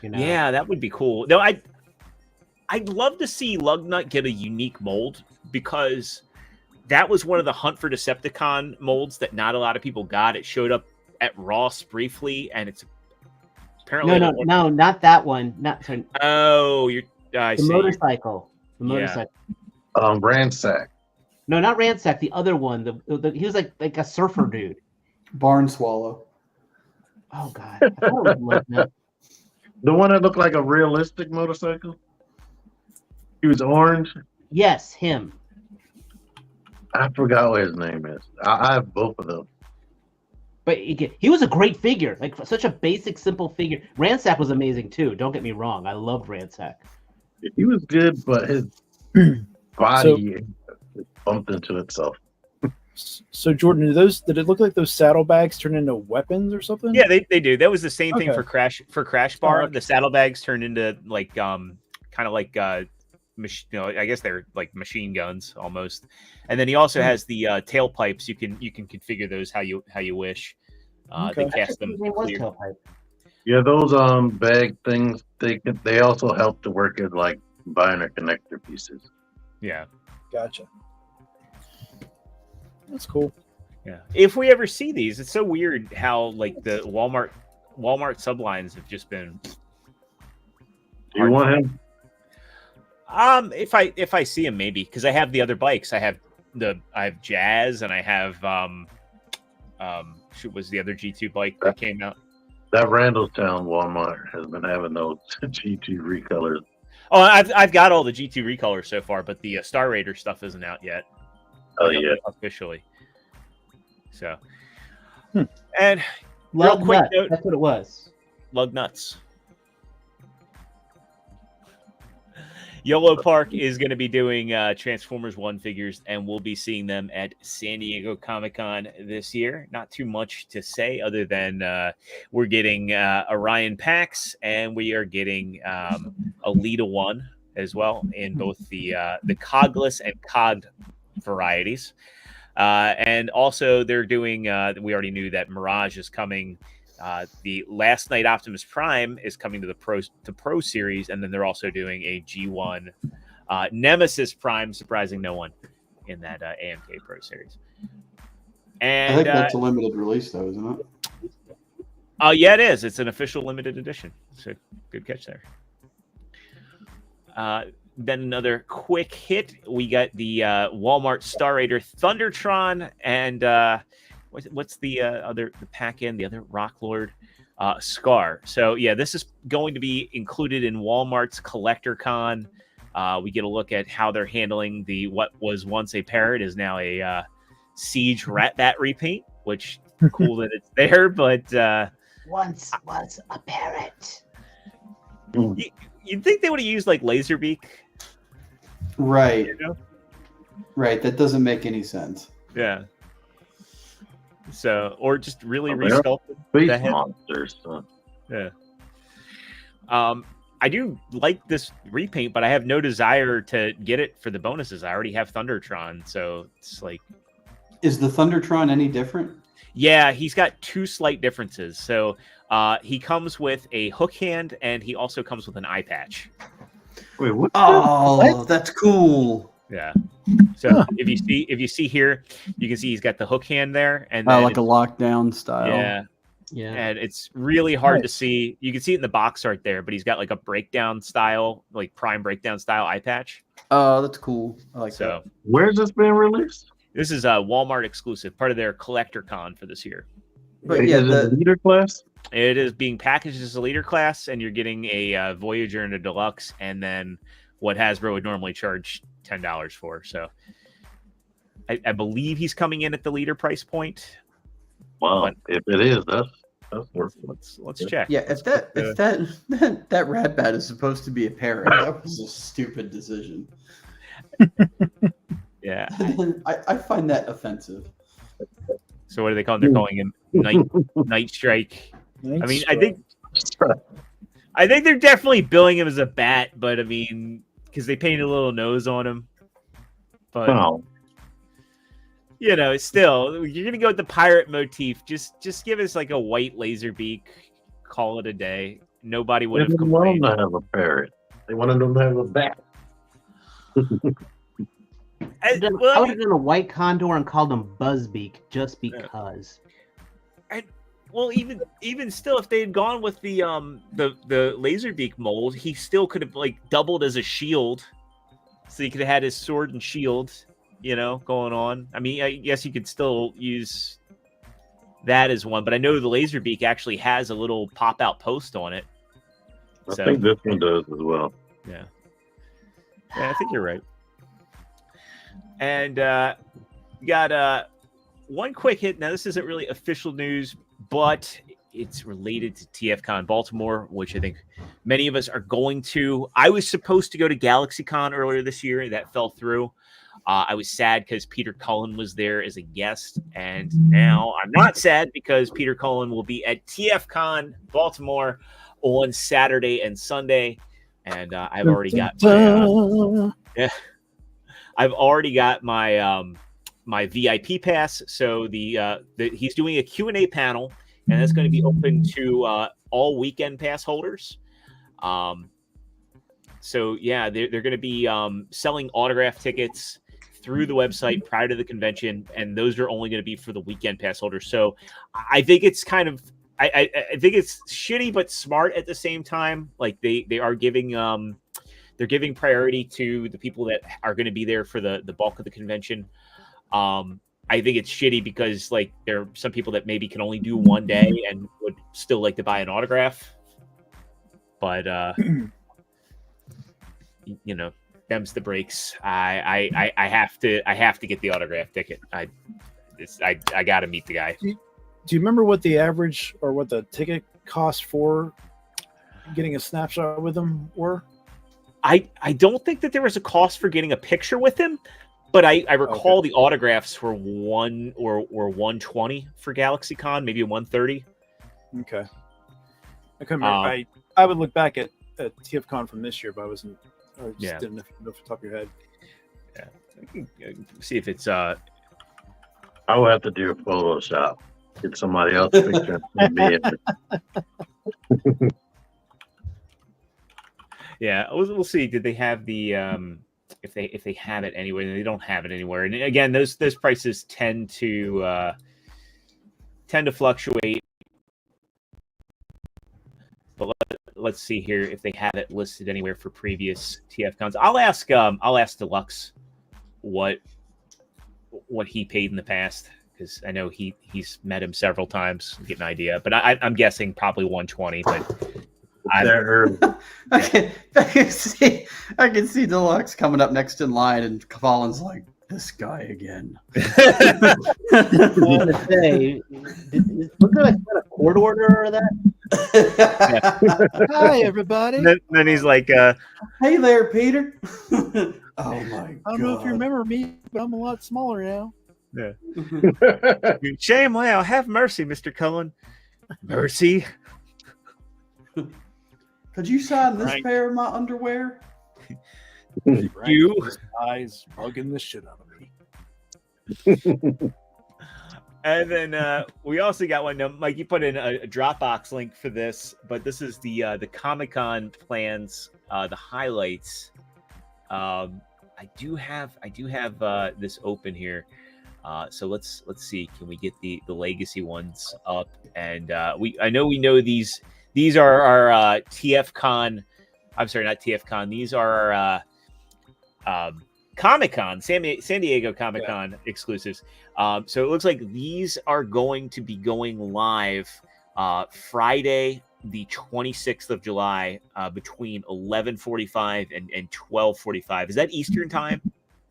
You know? Yeah, that would be cool. No, I'd love to see Lugnut get a unique mold, because that was one of the Hunt for Decepticon molds that not a lot of people got. It showed up at Ross briefly, and it's apparently No, not that one. Not sorry, Oh, I the see. motorcycle. The Yeah. motorcycle. Ransack. No, not Ransack. The other one. He was like a surfer dude. Barn Swallow. Oh God. I thought it was Lugnut. The one that looked like a realistic motorcycle. He was orange. Yes, him. I forgot what his name is. I have both of them. But he was a great figure, like such a basic, simple figure. Ransack was amazing too. Don't get me wrong, I loved Ransack. He was good, but his body bumped into itself. So Jordan, did it look like those saddlebags turn into weapons or something? Yeah, they do. That was the same thing Okay. for Crash Bar. Oh, okay. The saddlebags turned into like kind of like I guess they're like machine guns almost. And then he also has the tailpipes. You can configure those how you wish. They Okay. cast them His name was clear. Tailpipe. Yeah, those bag things. They also help to work as like binder connector pieces. Yeah. Gotcha. That's cool. Yeah. If we ever see these, it's so weird how like the Walmart sublines have just been. Do you want him? If I see him, maybe, because I have the other bikes. I have Jazz, and I have was the other G2 bike that came out. That Randallstown Walmart has been having those G2 recolors. Oh, I've got all the G2 recolors so far, but the Star Raider stuff isn't out yet. Oh yeah. Officially. So, and real Lug quick Nut, note, that's what it was. Lug Nuts. YOLO Park is going to be doing Transformers 1 figures, and we'll be seeing them at San Diego Comic-Con this year. Not too much to say other than we're getting Orion Pax, and we are getting Alita 1 as well in both the Cogless and Cog varieties. And also they're doing, we already knew that Mirage is coming. The Last Night Optimus Prime is coming to the Pro series, and then they're also doing a G1 Nemesis Prime, surprising no one in that AMK Pro series. And I think that's a limited release, though, isn't it? yeah, it is. It's an official limited edition. So good catch there. Then another quick hit. We got the Walmart Star Raider Thundertron and what's the other pack-in, the other Rock Lord Scar. So yeah, this is going to be included in Walmart's Collector Con. We get a look at how they're handling the what was once a parrot is now a Siege Rat Bat repaint, which cool that it's there, but Once was a parrot. you'd think they would have used like Laserbeak. Right. You know? Right, that doesn't make any sense. Yeah. So, or just really Oh, they're resculpted Space the head. monsters. Yeah. I do like this repaint, but I have no desire to get it for the bonuses. I already have Thundertron, so it's like. Is the Thundertron any different? Yeah, he's got two slight differences. So he comes with a hook hand, and he also comes with an eye patch. Wait, what? Oh, that's cool. Yeah. So if you see here, you can see he's got the hook hand there, and then Like a lockdown style. yeah. Yeah. And it's really hard to see. You can see it in the box art there, but he's got like a breakdown style, like prime breakdown style eye patch. Oh, that's cool. I like So that. Where's this being released? this is a Walmart exclusive, part of their collector con for this year. But yeah, Is it the leader class? It is being packaged as a leader class, and you're getting a Voyager and a Deluxe, and then what Hasbro would normally charge $10 for. So I believe he's coming in at the leader price point. Wow, But- if it is, that's worth it. Let's check. Yeah, if that rat bat is supposed to be a parrot, that was a stupid decision. Yeah. I find that offensive. So what do they call him? They're calling him Night Strike. I mean, I think they're definitely billing him as a bat, but I mean, because they painted a little nose on him. But Wow. you know, still, you're gonna go with the pirate motif. Just give us like a white laser beak. Call it a day. Nobody would They have didn't want complained. them to have a parrot. They wanted them to have a bat. I would Well, have done a white condor and called him Buzzbeak just because. well, even still, if they had gone with the laser beak mold, he still could have like doubled as a shield. So he could have had his sword and shield, you know, going on. I mean, I guess you could still use that as one, but I know the laser beak actually has a little pop out post on it. I So think this one does as well. yeah, I think you're right. And got one quick hit. Now, this isn't really official news, but it's related to TFCon Baltimore, which I think many of us are going to. I was supposed to go to GalaxyCon earlier this year. That fell through. I was sad because Peter Cullen was there as a guest, and now I'm not sad because Peter Cullen will be at TFCon Baltimore on Saturday and Sunday, and I've already got I've already got my my VIP pass. So he's doing a Q&A panel, and that's going to be open to all weekend pass holders. So yeah, they're going to be selling autograph tickets through the website prior to the convention, and those are only going to be for the weekend pass holders. So I think it's kind of I think it's shitty but smart at the same time. Like they are giving they're giving priority to the people that are going to be there for the bulk of the convention. I think it's shitty because like there are some people that maybe can only do one day and would still like to buy an autograph. But you know, them's the breaks. I have to get the autograph ticket. I got to meet the guy. Do you remember what the average or what the ticket cost for getting a snapshot with them were? I don't think that there was a cost for getting a picture with him, but I recall the autographs were $1 or $120 for GalaxyCon, maybe $130. Okay. I couldn't remember. I would look back at TFCon from this year, but I wasn't. I just didn't know off the top of your head. Yeah. See if it's I will have to do a Photoshop. Get somebody else's picture and me in it. Yeah, we'll see. Did they have the if they have it anywhere? They don't have it anywhere. And again, those prices tend to fluctuate. But let's see here if they have it listed anywhere for previous TFCons. I'll ask Deluxe what he paid in the past, because I know he's met him several times to get an idea. But I'm guessing probably 120. But I can see Deluxe coming up next in line, and Colin's like, "This guy again." I was gonna say, was there like a court order or that? Hi, everybody. Then he's like, Hey there, Peter. Oh my I don't know if you remember me, but I'm a lot smaller now. shame, wow, have mercy, Mr. Cullen. Mercy. Could you sign this Right. pair of my underwear? You. This guy's bugging the shit out of me. And then we also got one. Now, Mike, you put in a Dropbox link for this, but this is the Comic-Con plans, the highlights. I do have this open here. So let's see. Can we get the legacy ones up? And I know these are our TFCon. I'm sorry, not TFCon. These are our Comic-Con, San Diego Comic-Con exclusives. So it looks like these are going to be going live Friday, the 26th of July, between 11:45 and 12:45. Is that Eastern time?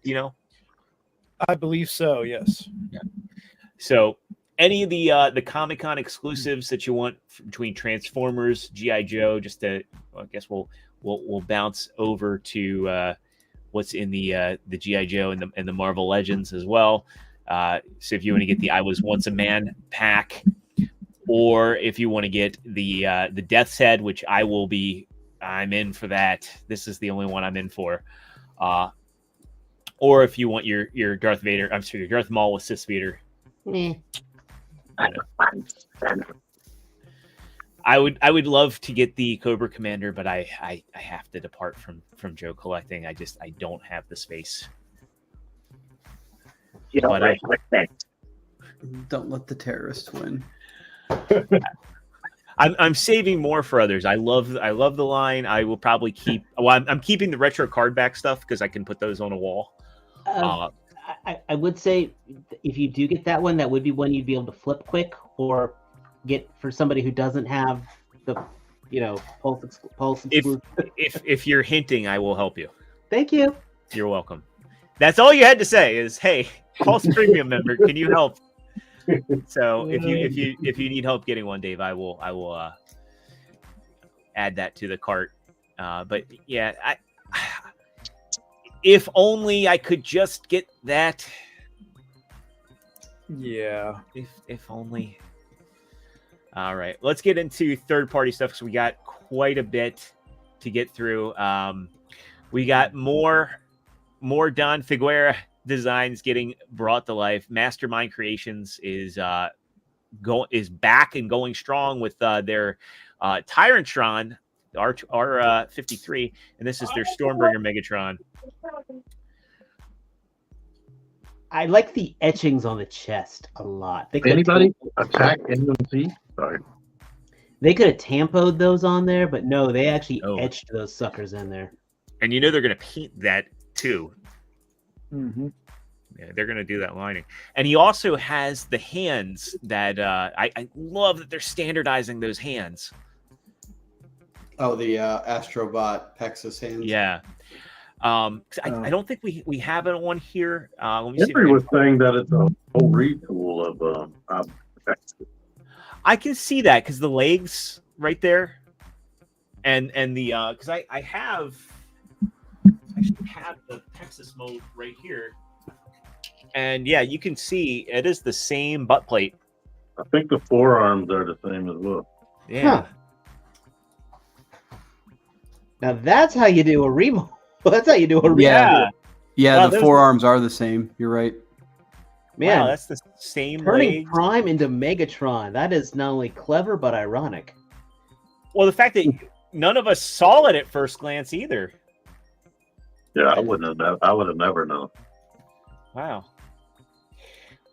Do you know? I believe so. Yes. So any of the Comic-Con exclusives that you want between Transformers, G.I. Joe, just to, I guess we'll bounce over to what's in the G.I. Joe and the Marvel Legends as well. So if you want to get the I Was Once a Man pack, or if you want to get the Death's Head, which I'm in for that. This is the only one I'm in for. Or if you want your Darth Vader, I'm sorry, your Darth Maul with Sith Vader. I would love to get the Cobra Commander, but I have to depart from Joe collecting. I don't have the space. Don't let the terrorists win. I'm saving more for others. I love the line. I will probably keep. Well, I'm keeping the retro card back stuff because I can put those on a wall. I would say if you do get that one, that would be one you'd be able to flip quick, or get for somebody who doesn't have the, pulse. If you're hinting, I will help you. Thank you. You're welcome. That's all you had to say is, hey, Pulse Premium member, can you help? So if you need help getting one, Dave, I will add that to the cart. But yeah, if only I could just get that. Yeah. If only. All right, let's get into third-party stuff because we got quite a bit to get through. We got more Don Figueroa designs getting brought to life. Mastermind Creations is back and going strong with their Tyrantron R53, and this is their Stormbringer Megatron. I like the etchings on the chest a lot. Anybody attack NMC? Sorry. They could have tampoed those on there, but no, they actually etched those suckers in there. And they're going to paint that too. Mm-hmm. Yeah, they're going to do that lining. And he also has the hands that I love that they're standardizing those hands. Oh, the Astrobot Pexus hands. Yeah. I don't think we have it on here. Let me see. Henry was saying that it's a whole retool of I can see that because the legs right there, and the because I actually have the Texas mode right here, and yeah, you can see it is the same butt plate. I think the forearms are the same as well. Yeah. Huh. Now that's how you do a remold. That's how you do a remold. Yeah. Yeah, Wow, the forearms are the same. You're right. Man, wow, that's the same turning legs. Prime into Megatron. That is not only clever but ironic. Well, the fact that none of us saw it at first glance either. Yeah, I would have never known. Wow.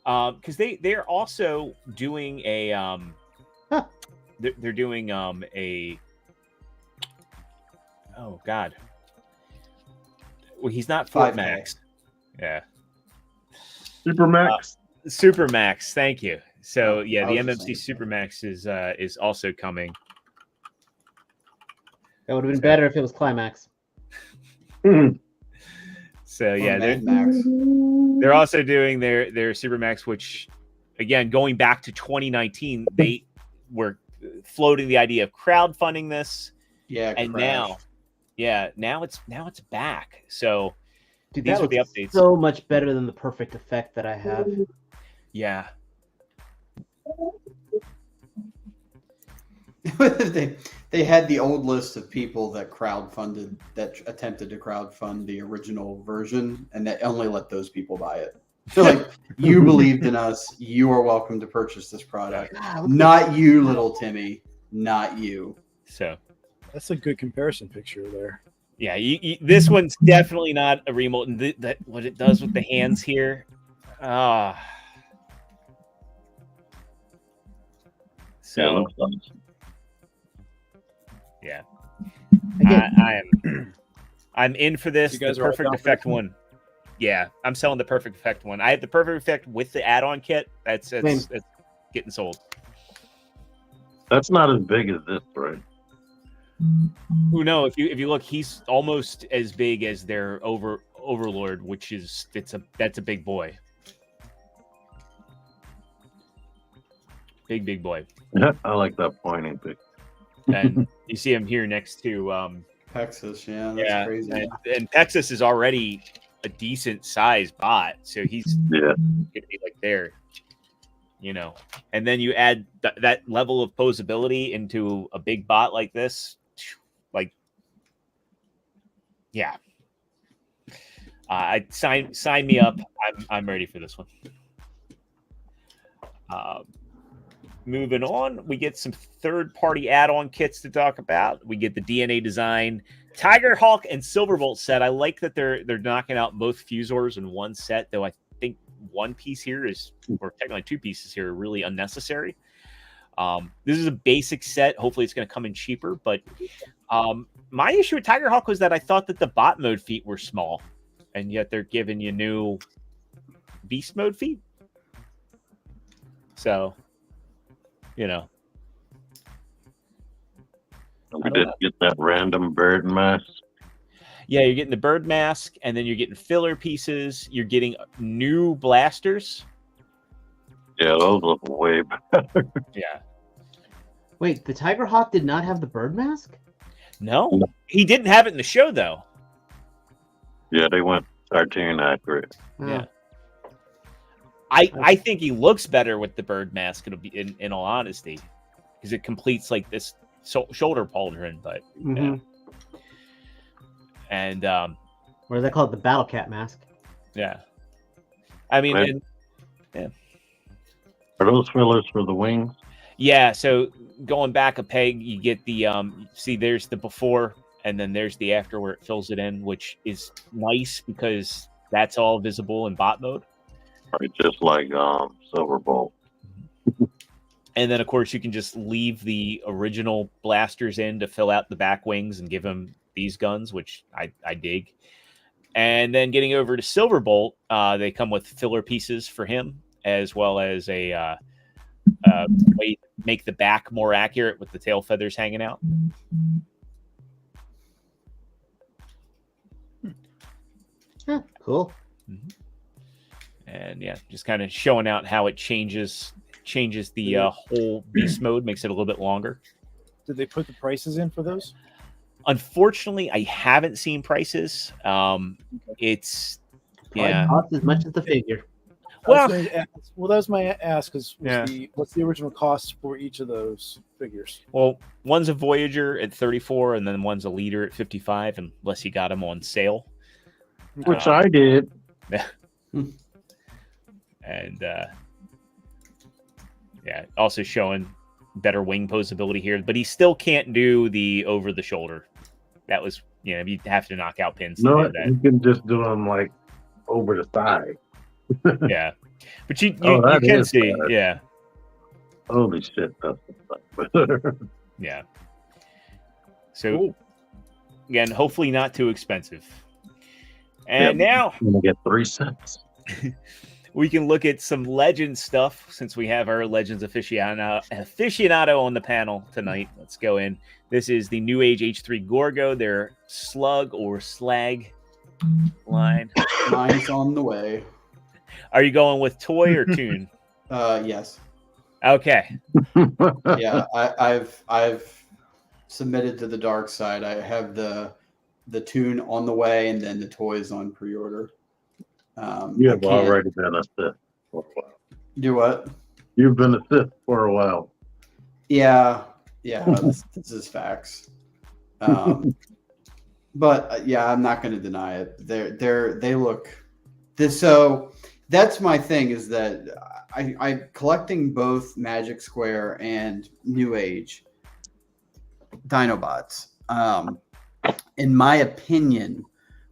Because they're also doing a they're doing a oh god. Well, he's not Fort 5K. Max. Yeah. Supermax. Supermax, thank you. So yeah, the I was MMC just saying. Supermax is also coming. That would have been better if it was Climax. So Or yeah, Mad Max. they're also doing their Supermax, which again, going back to 2019, they were floating the idea of crowdfunding this, Yeah, and crash. now it's back. So Dude, these that are the looks updates. so much better than the perfect effect that I have. Yeah. they had the old list of people that attempted to crowdfund the original version, and they only let those people buy it. They're like, you believed in us, you are welcome to purchase this product. God, look Not you, little Timmy, not you. So That's a good comparison picture there. yeah, this one's definitely not a remote, and that what it does with the hands here. Yeah, So looks nice. yeah, Again, I'm in for this. You The guys are perfect all down for effect this one. Yeah, I'm selling the perfect effect one. I have the perfect effect with the add-on kit. That's getting sold. That's not as big as this, right? Who know? If you look, he's almost as big as their Overlord, which is that's a big boy. Big boy. I like that pointing pic. And you see him here next to Texas, yeah, that's crazy. and Texas is already a decent sized bot, so he's Yeah. gonna be like there, you know. And then you add that level of posability into a big bot like this, like, yeah. I sign me up. I'm ready for this one. Moving on, we get some third-party add-on kits to talk about. We get the DNA design, Tiger Hawk, and Silverbolt set. I like that they're knocking out both Fusors in one set, though I think one piece here is, or technically two pieces here, are really unnecessary. This is a basic set. Hopefully it's going to come in cheaper, but my issue with Tiger Hawk was that I thought that the bot mode feet were small, and yet they're giving you new beast mode feet. So, you know. We did get that random bird mask. Yeah, you're getting the bird mask, and then you're getting filler pieces. You're getting new blasters. Yeah, those look way better. Yeah. wait, the Tiger Hawk did not have the bird mask? No, he didn't have it in the show, though. Yeah, they went cartoon accurate. Oh. Yeah. I think he looks better with the bird mask. It'll be in all honesty, because it completes like this shoulder pauldron. But Mhm. yeah. And Or they call it the Battle Cat mask. yeah, I mean, Right. Are those fillers for the wings? yeah. So going back a peg, you get the see, there's the before, and then there's the after where it fills it in, which is nice because that's all visible in bot mode. Right, just like Silverbolt. And then, of course, you can just leave the original blasters in to fill out the back wings and give him these guns, which I dig. And then getting over to Silverbolt, they come with filler pieces for him, as well as a way to make the back more accurate with the tail feathers hanging out. Huh, cool. Mm-hmm. And yeah, just kind of showing out how it changes the whole beast mode, makes it a little bit longer. Did they put the prices in for those? Unfortunately, I haven't seen prices. It's yeah. Cost as much as the figure. Well, that was my ask. Is Yeah. what's the original cost for each of those figures? Well, one's a Voyager at 34, and then one's a Leader at 55, unless you got them on sale. Which I did. And yeah, also showing better wing posability here, but he still can't do the over the shoulder. That was, you have to knock out pins to No, do that. you can just do them like over the thigh. Yeah, but you that can is see, bad. yeah, Holy shit, that's better. yeah. So again, hopefully not too expensive. And now I'm gonna get 3 cents. we can look at some Legends stuff since we have our Legends aficionado on the panel tonight. Let's go in. This is the New Age H3 Gorgo, their slug or slag line. Mine's on the way. Are you going with toy or tune? Yes. Okay. Yeah, I've submitted to the dark side. I have the tune on the way, and then the toys on pre-order. You I have can't already been a Sith for a while. do what? You've been a Sith for a while. Yeah, this is facts. But yeah, I'm not going to deny it. They look this. So that's my thing, is that I'm collecting both Magic Square and New Age Dinobots. In my opinion,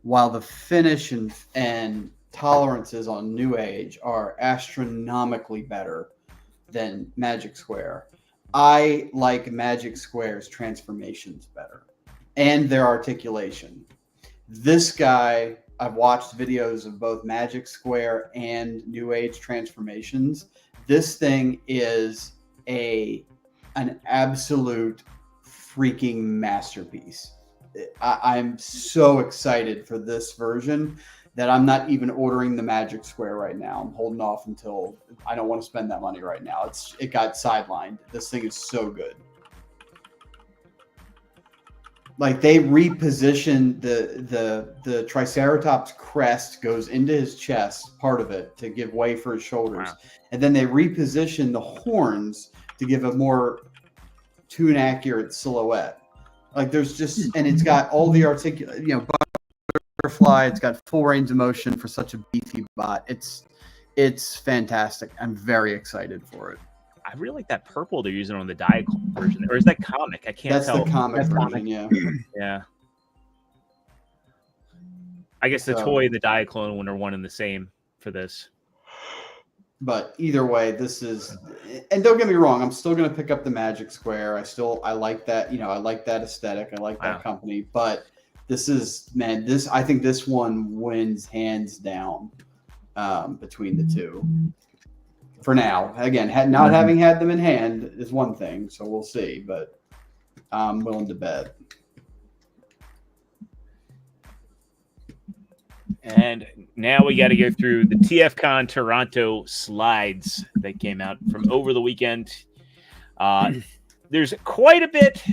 while the finish and tolerances on New Age are astronomically better than Magic Square, I like Magic Square's transformations better and their articulation. This guy, I've watched videos of both Magic Square and New Age transformations. This thing is an absolute freaking masterpiece. I'm so excited for this version that I'm not even ordering the Magic Square right now. I'm holding off until I don't want to spend that money right now. It got sidelined. This thing is so good. Like, they repositioned the Triceratops crest goes into his chest, part of it, to give way for his shoulders. Wow. And then they repositioned the horns to give a more tune accurate silhouette. Like, there's just, and it's got all the butterfly. It's got full range of motion for such a beefy bot. It's fantastic. I'm very excited for it. I really like that purple they're using on the Diaclone version. Or is that comic? I can't That's tell. the comic That's version, comic. yeah. Yeah. I guess the So- toy and the Diaclone one are one and the same for this. But either way, this is, and don't get me wrong, I'm still going to pick up the Magic Square. I like that, I like that aesthetic. I like that Wow. company. But this is, man, I think this one wins hands down between the two. For now, again, not having had them in hand is one thing, so we'll see. But I'm willing to bet. And now we got to go through the TFCon Toronto slides that came out from over the weekend. There's quite a bit,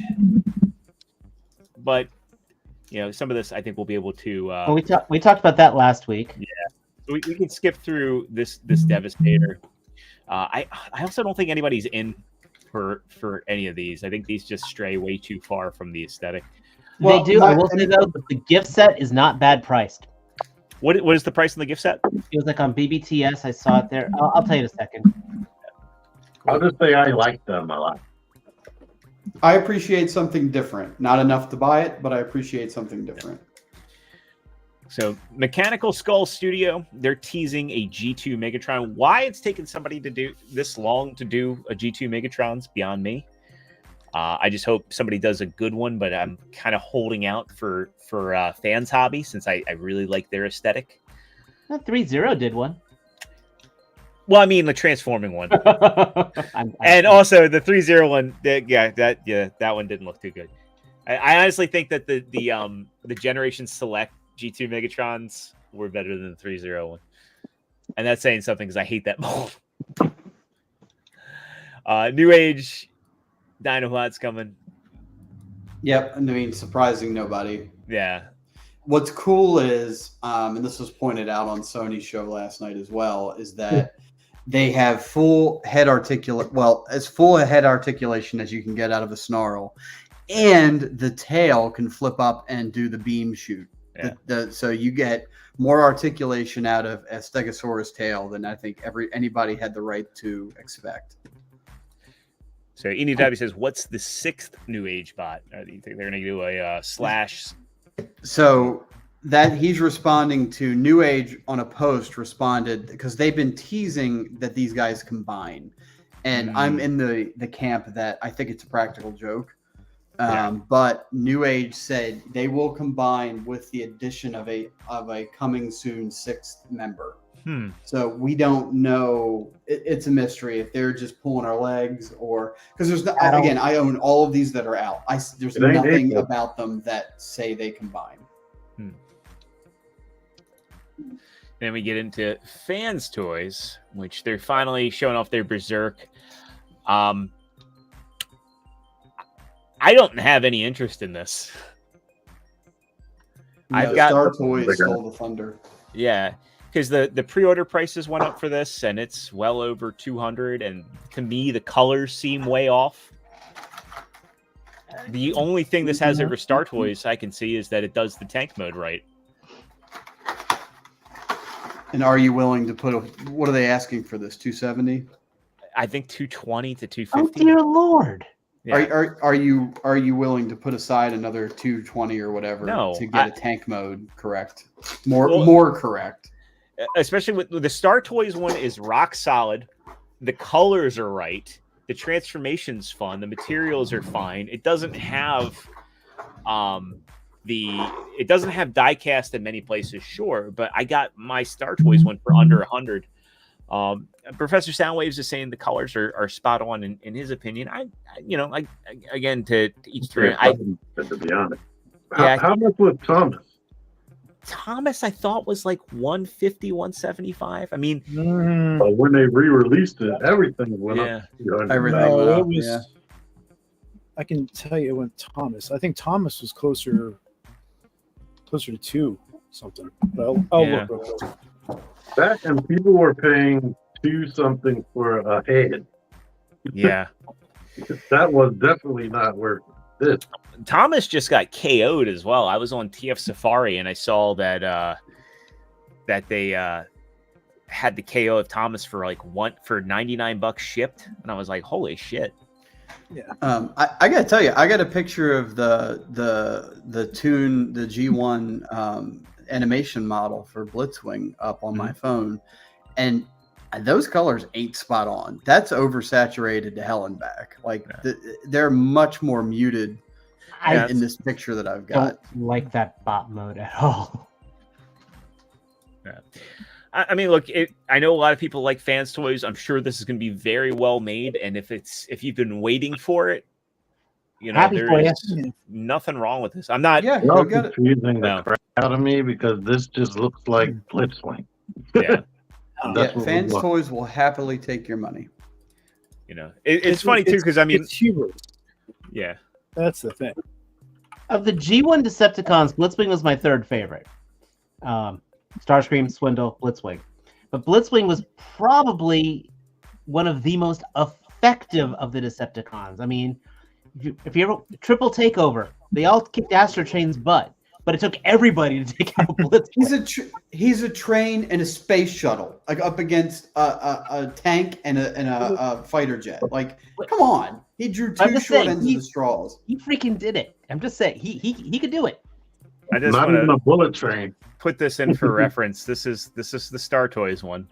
but some of this I think we'll be able to. Well, we talked about that last week. We can skip through this Devastator. I also don't think anybody's in for any of these. I think these just stray way too far from the aesthetic. Well, they do. I will say though, the gift set is not bad priced. What is the price on the gift set? It was like on BBTS. I saw it there. I'll tell you in a second. I'll just say I like them a lot. I appreciate something different. Not enough to buy it, but I appreciate something different. So Mechanical Skull Studio, they're teasing a G2 Megatron. Why it's taken somebody to do this long to do a G2 Megatron's beyond me. I just hope somebody does a good one, but I'm kind of holding out for Fans Hobby since I really like their aesthetic. 3-0 did one. Well, I mean the transforming one, I'm and also the 3-0 one. That one didn't look too good. I honestly think that the Generation Select G2 Megatrons were better than the 3-0 one, and that's saying something because I hate that mold. New Age Dinobots coming. Yep, I mean, surprising nobody. Yeah. What's cool is, and this was pointed out on Sony's show last night as well, is that they have full head as full a head articulation as you can get out of a snarl, and the tail can flip up and do the beam shoot. Yeah. So you get more articulation out of a Stegosaurus tail than I think anybody had the right to expect. So Indy says, "What's the 6th New Age bot? Do you think they're going to do a slash?" So that he's responding to New Age on a post responded because they've been teasing that these guys combine, and I'm in the camp that I think it's a practical joke. But New Age said they will combine with the addition of a coming soon 6th member. So we don't know. It's a mystery if they're just pulling our legs or because there's again, I own all of these that are out. There's nothing about them that say they combine. Then we get into Fans Toys, which they're finally showing off their Berserk. I don't have any interest in this. I've got Star Toys stole the thunder. Yeah, because the pre-order prices went up for this, and it's well over 200. And to me, the colors seem way off. The only thing this has over Star Toys I can see is that it does the tank mode right. And are you willing to put what are they asking for this? 270? I think 220 to Oh 250. dear Lord! Yeah. Are you willing to put aside another 220 or whatever to get a tank mode correct? More correct. Especially with the Star Toys one is rock solid. The colors are right. The transformation's fun. The materials are fine. It doesn't have it doesn't have die cast in many places, sure, but I got my Star Toys one for under 100. Professor Soundwaves is saying the colors are spot on in his opinion. I again to each their own. To be honest, Yeah. How much was Thomas? Thomas, I thought was like 150, 175. I mean, When they re-released it, everything went up. Everything No, went it up. was. Yeah. I can tell you when Thomas. I think Thomas was closer to 2 something. But I'll look real quick. That and people were paying 2 something for a head. yeah. That was definitely not worth this. Thomas just got KO'd as well. I was on TF Safari and I saw that they had the KO of Thomas for for $99 shipped, and I was like, holy shit. Yeah. I gotta tell you, I got a picture of the Toon, the G1 animation model for Blitzwing up on my phone, and those colors ain't spot on. That's oversaturated to hell and back. Like they're much more muted in this picture that I've got. Don't like that bot mode at all. Yeah. I mean, look, I know a lot of people like fans toys. I'm sure this is going to be very well made, and if you've been waiting for it, there is nothing wrong with this. I'm not. Yeah, Y'all we got it. confusing the crap out of me because this just looks like Blitzwing. Yeah. Fans toys will happily take your money. It's funny too because I mean, it's humor. Yeah, that's the thing. Of the G1 Decepticons, Blitzwing was my third favorite. Starscream, Swindle, Blitzwing. But Blitzwing was probably one of the most effective of the Decepticons. I mean, if you ever triple takeover, they all kicked Astro Chain's butt, but it took everybody to take out Blitzwing. He's a train and a space shuttle, like up against a tank and a fighter jet. Like, come on, he drew 2 short ends of the straws. He freaking did it. I'm just saying, he could do it. I just Not even a bullet train. Put this in for reference. This is the Star Toys one.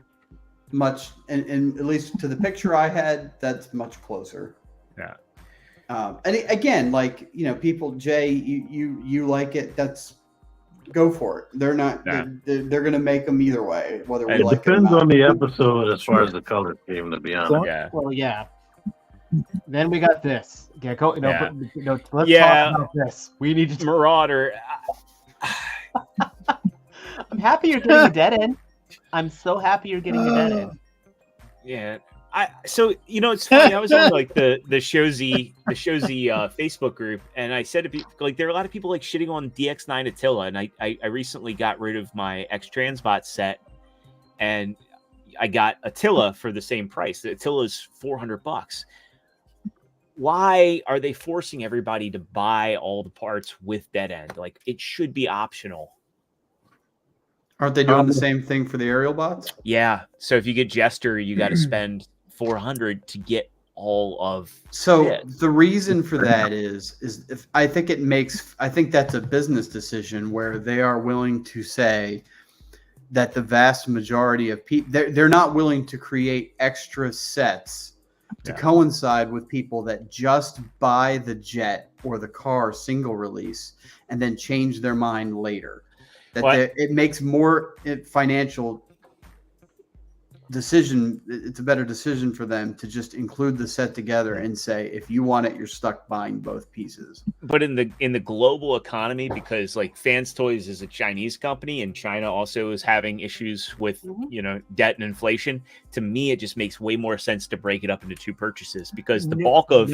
Much, and at least to the picture I had, that's much closer. Yeah. And again, like people, Jay, you like it. That's go for it. They're not. Yeah. They're going to make them either way. Whether we It like depends it or not. on the episode as far as the color scheme, to be honest. Yeah. Well, yeah. Then we got this. Let's talk about this. We need to. Marauder. I'm happy you're getting a dead end. I'm so happy you're getting a dead end. Yeah. It's funny. I was on the Showzy Facebook group, and I said to people, there are a lot of people shitting on DX9 Attila, and I recently got rid of my X-Transbot set, and I got Attila for the same price. The Attila's $400. Why are they forcing everybody to buy all the parts with dead end? It should be optional. Aren't they doing the same thing for the aerial bots? Yeah. So if you get Jester, you got to spend $400 to get all of. So it. The reason for that is if I think that's a business decision where they are willing to say that the vast majority of people they're not willing to create extra sets to coincide with people that just buy the jet or the car single release and then change their mind later. It makes more financial decision. It's a better decision for them to just include the set together and say, if you want it, you're stuck buying both pieces. But in the global economy, because like Fans Toys is a Chinese company and China also is having issues with debt and inflation, to me it just makes way more sense to break it up into two purchases, because the bulk of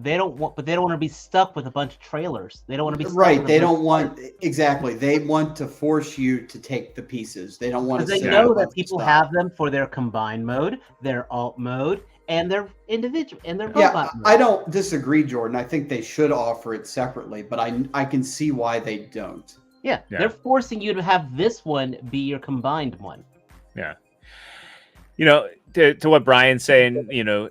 they don't want to be stuck with a bunch of trailers. They don't want to be stuck Right. with They don't want exactly. They want to force you to take the pieces. They don't want to. Because they know that people have them for their combined mode, their alt mode, and their individual and their robot mode. I don't disagree, Jordan. I think they should offer it separately, but I can see why they don't. Yeah, they're forcing you to have this one be your combined one. Yeah. To what Brian's saying,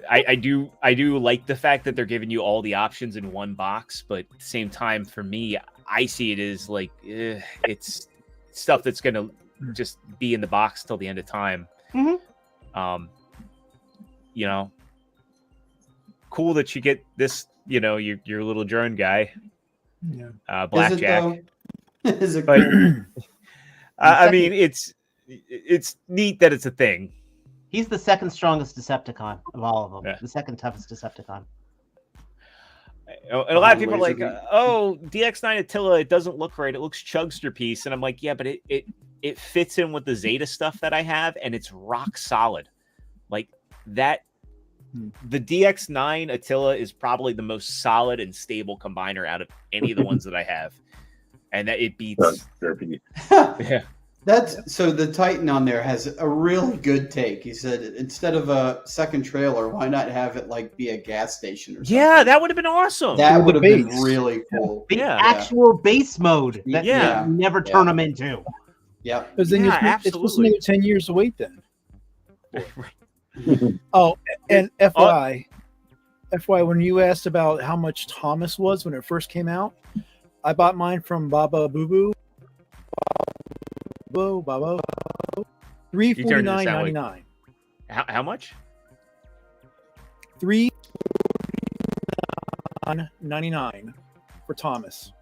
I do like the fact that they're giving you all the options in one box, but at the same time, for me, I see it as like it's stuff that's going to just be in the box till the end of time. Mm-hmm. Cool that you get this, your little drone guy. Yeah. Blackjack. Is it But, cool? I mean, it's neat that it's a thing. He's the second strongest Decepticon of all of them. Yeah. The second toughest Decepticon. And a lot of people are like, "Oh, DX9 Attila, it doesn't look right. It looks Chugster piece." And I'm like, "Yeah, but it fits in with the Zeta stuff that I have, and it's rock solid. Like that." The DX9 Attila is probably the most solid and stable combiner out of any of the ones that I have, and that it beats. Yeah. That's so the Titan on there has a really good take. He said instead of a second trailer, why not have it like be a gas station or something? Yeah, that would have been awesome. That would have been base. really cool. The actual base mode that Yeah. you never turn them into. Yeah. Because then it's supposed to be 10 years to wait then. Oh, and FYI, when you asked about how much Thomas was when it first came out, I bought mine from Baba Boo Boo. Baba. $349.99. How much? $349.99 for Thomas.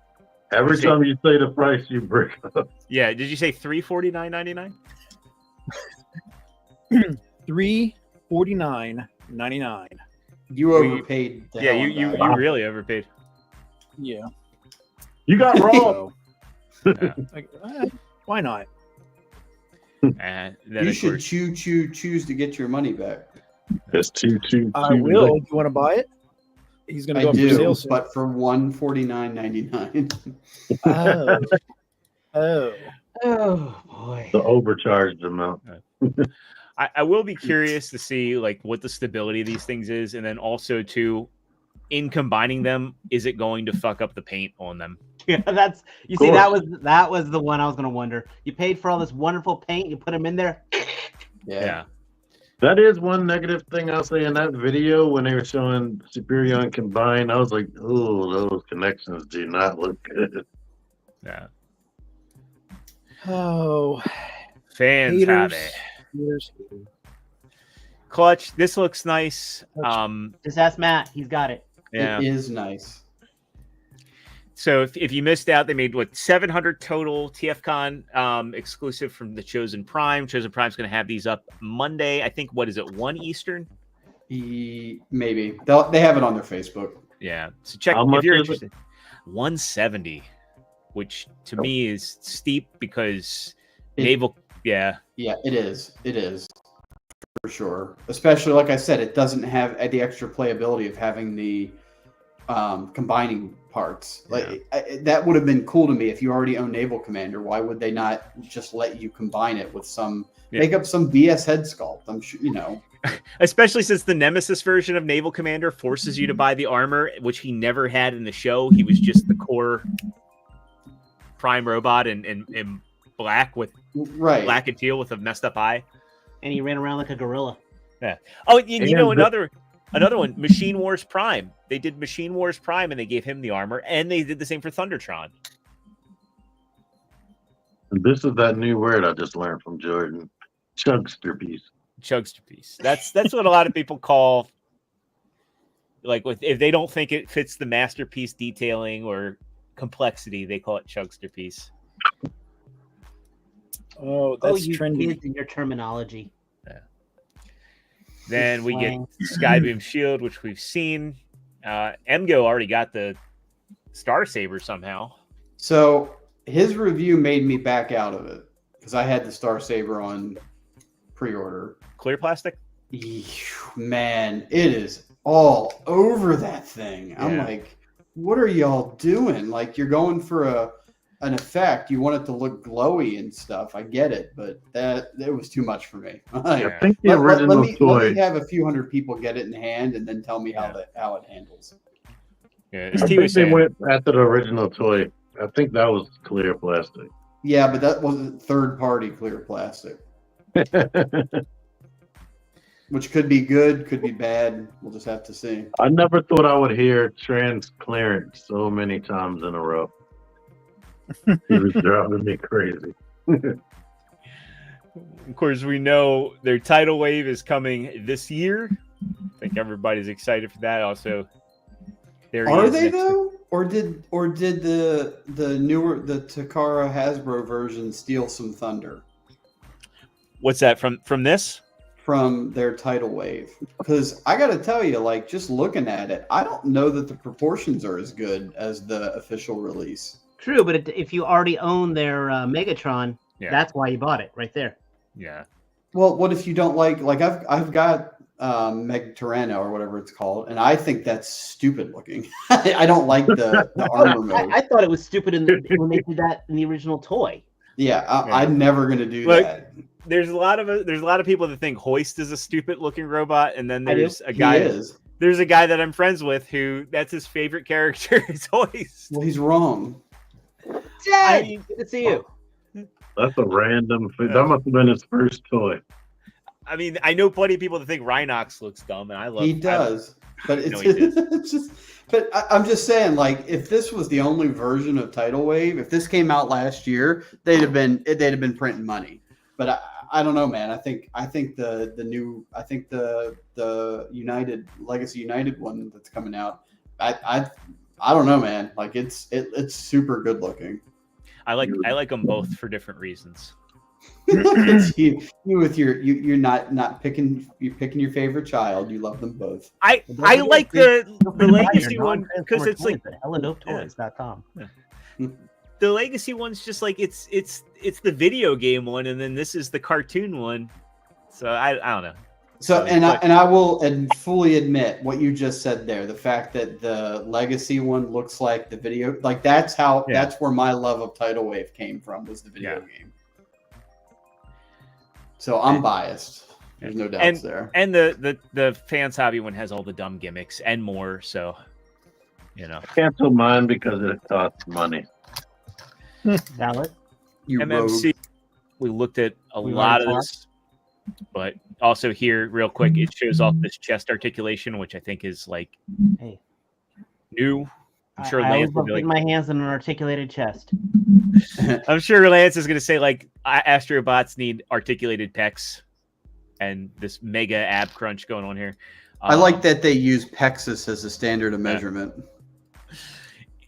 Every time you say the price, you break up. Yeah, did you say $349.99? $349.99. You overpaid. Yeah, you really overpaid. Yeah. You got wrong. Like, why not? You should choose to get your money back. That's two. I will. You want to buy it? He's going to go up for sale soon. But for $149.99. Oh boy! The overcharged amount. I will be curious to see like what the stability of these things is, and then also too, in combining them, is it going to fuck up the paint on them? Yeah, that was the one I was going to wonder. You paid for all this wonderful paint, you put them in there. Yeah. That is one negative thing I'll say in that video when they were showing Superior combined. I was like, oh, those connections do not look good. Yeah. Oh. Fans have it. Clutch, this looks nice. Just ask Matt. He's got it. Yeah. It is nice. So if you missed out, they made 700 total TFCon exclusive from the Chosen Prime. Chosen Prime's going to have these up Monday. I think, what is it, 1 Eastern? Maybe. They have it on their Facebook. Yeah. So check if you're interested. 170, which to me is steep because naval. Yeah. Yeah, it is. It is. For sure. Especially, like I said, it doesn't have the extra playability of having the combining parts. Like that would have been cool to me if you already own Naval Commander. Why would they not just let you combine it with make up some BS head sculpt? I'm sure, Especially since the Nemesis version of Naval Commander forces you to buy the armor, which he never had in the show. He was just the core Prime robot in black with black and teal with a messed up eye. And he ran around like a gorilla. Yeah. Oh, another one, Machine Wars Prime. They did Machine Wars Prime, and they gave him the armor, and they did the same for Thundertron. And this is that new word I just learned from Jordan. Chugster piece. Chugster piece. That's what a lot of people call, like, if they don't think it fits the masterpiece detailing or complexity, they call it Chugster piece. Oh, that's you trendy. kids in your terminology. Yeah. Then we get Slang. Skybeam Shield, which we've seen. Emgo already got the Star Saber somehow. So his review made me back out of it because I had the Star Saber on pre-order. Clear plastic. Ew, man, it is all over that thing. I'm Yeah. like, what are y'all doing? Like, you're going for an effect. You want it to look glowy and stuff. I get it, but it was too much for me. Like, Yeah. I think the let original me toy. have a few hundred people get it in hand and then tell me how Yeah. how it handles. Yeah, I as T think was they saying, went after the original toy. I think that was clear plastic. Yeah, but that wasn't third-party clear plastic, which could be good, could be bad. We'll just have to see. I never thought I would hear trans clearance so many times in a row. It was driving me crazy. of course, we know their tidal wave is coming this year. I think everybody's excited for that. Also, there he Are is they next to- though, or did the newer Takara Hasbro version steal some thunder What's that from this? from their tidal wave? Because I got to tell you, like, just looking at it, I don't know that the proportions are as good as the official release. True, but if you already own their Megatron, Yeah. that's why you bought it right there. Yeah. Well, what if you don't like I've got Meg Tyranno or whatever it's called, and I think that's stupid looking. I don't like the armor mode. I thought it was stupid when they did that in the original toy. Yeah, I'm never gonna do Look, that. There's a lot of people that think Hoist is a stupid looking robot, and then I do. there's a guy. There's a guy that I'm friends with who that's his favorite character is Hoist. Well, he's wrong. I mean, good to see you. That's a random. That must have been his first toy. I mean, I know plenty of people that think Rhinox looks dumb, and I love. He does, but it's, No, he does. it's just. But I'm just saying, like, if this was the only version of Tidal Wave, if this came out last year, they'd have been printing money. But I don't know, man. I think the United Legacy United one that's coming out. I don't know, man. Like, it's super good looking. I like them both for different reasons. It's you with you're not picking your favorite child. You love them both. I like the Legacy one because it's like hellodope.toys.com. the Legacy one's just like it's the video game one, and then this is the cartoon one. So I don't know. So I will fully admit what you just said there. The fact that the Legacy one looks like the video, like that's where my love of Tidal Wave came from, was the video game. So I'm biased. There's no doubts there. And the Fans Hobby one has all the dumb gimmicks and more. So, you know, Cancel mine because it costs money. Valid. You MMC. rogue. We looked at a lot of this, but also here, real quick, it shows off this chest articulation, which I think is like new. I'm sure I Lance always will love be putting like, my hands on an articulated chest. I'm sure Lance is going to say like Astrobots need articulated pecs and this mega ab crunch going on here. I like that they use Pexus as a standard of measurement.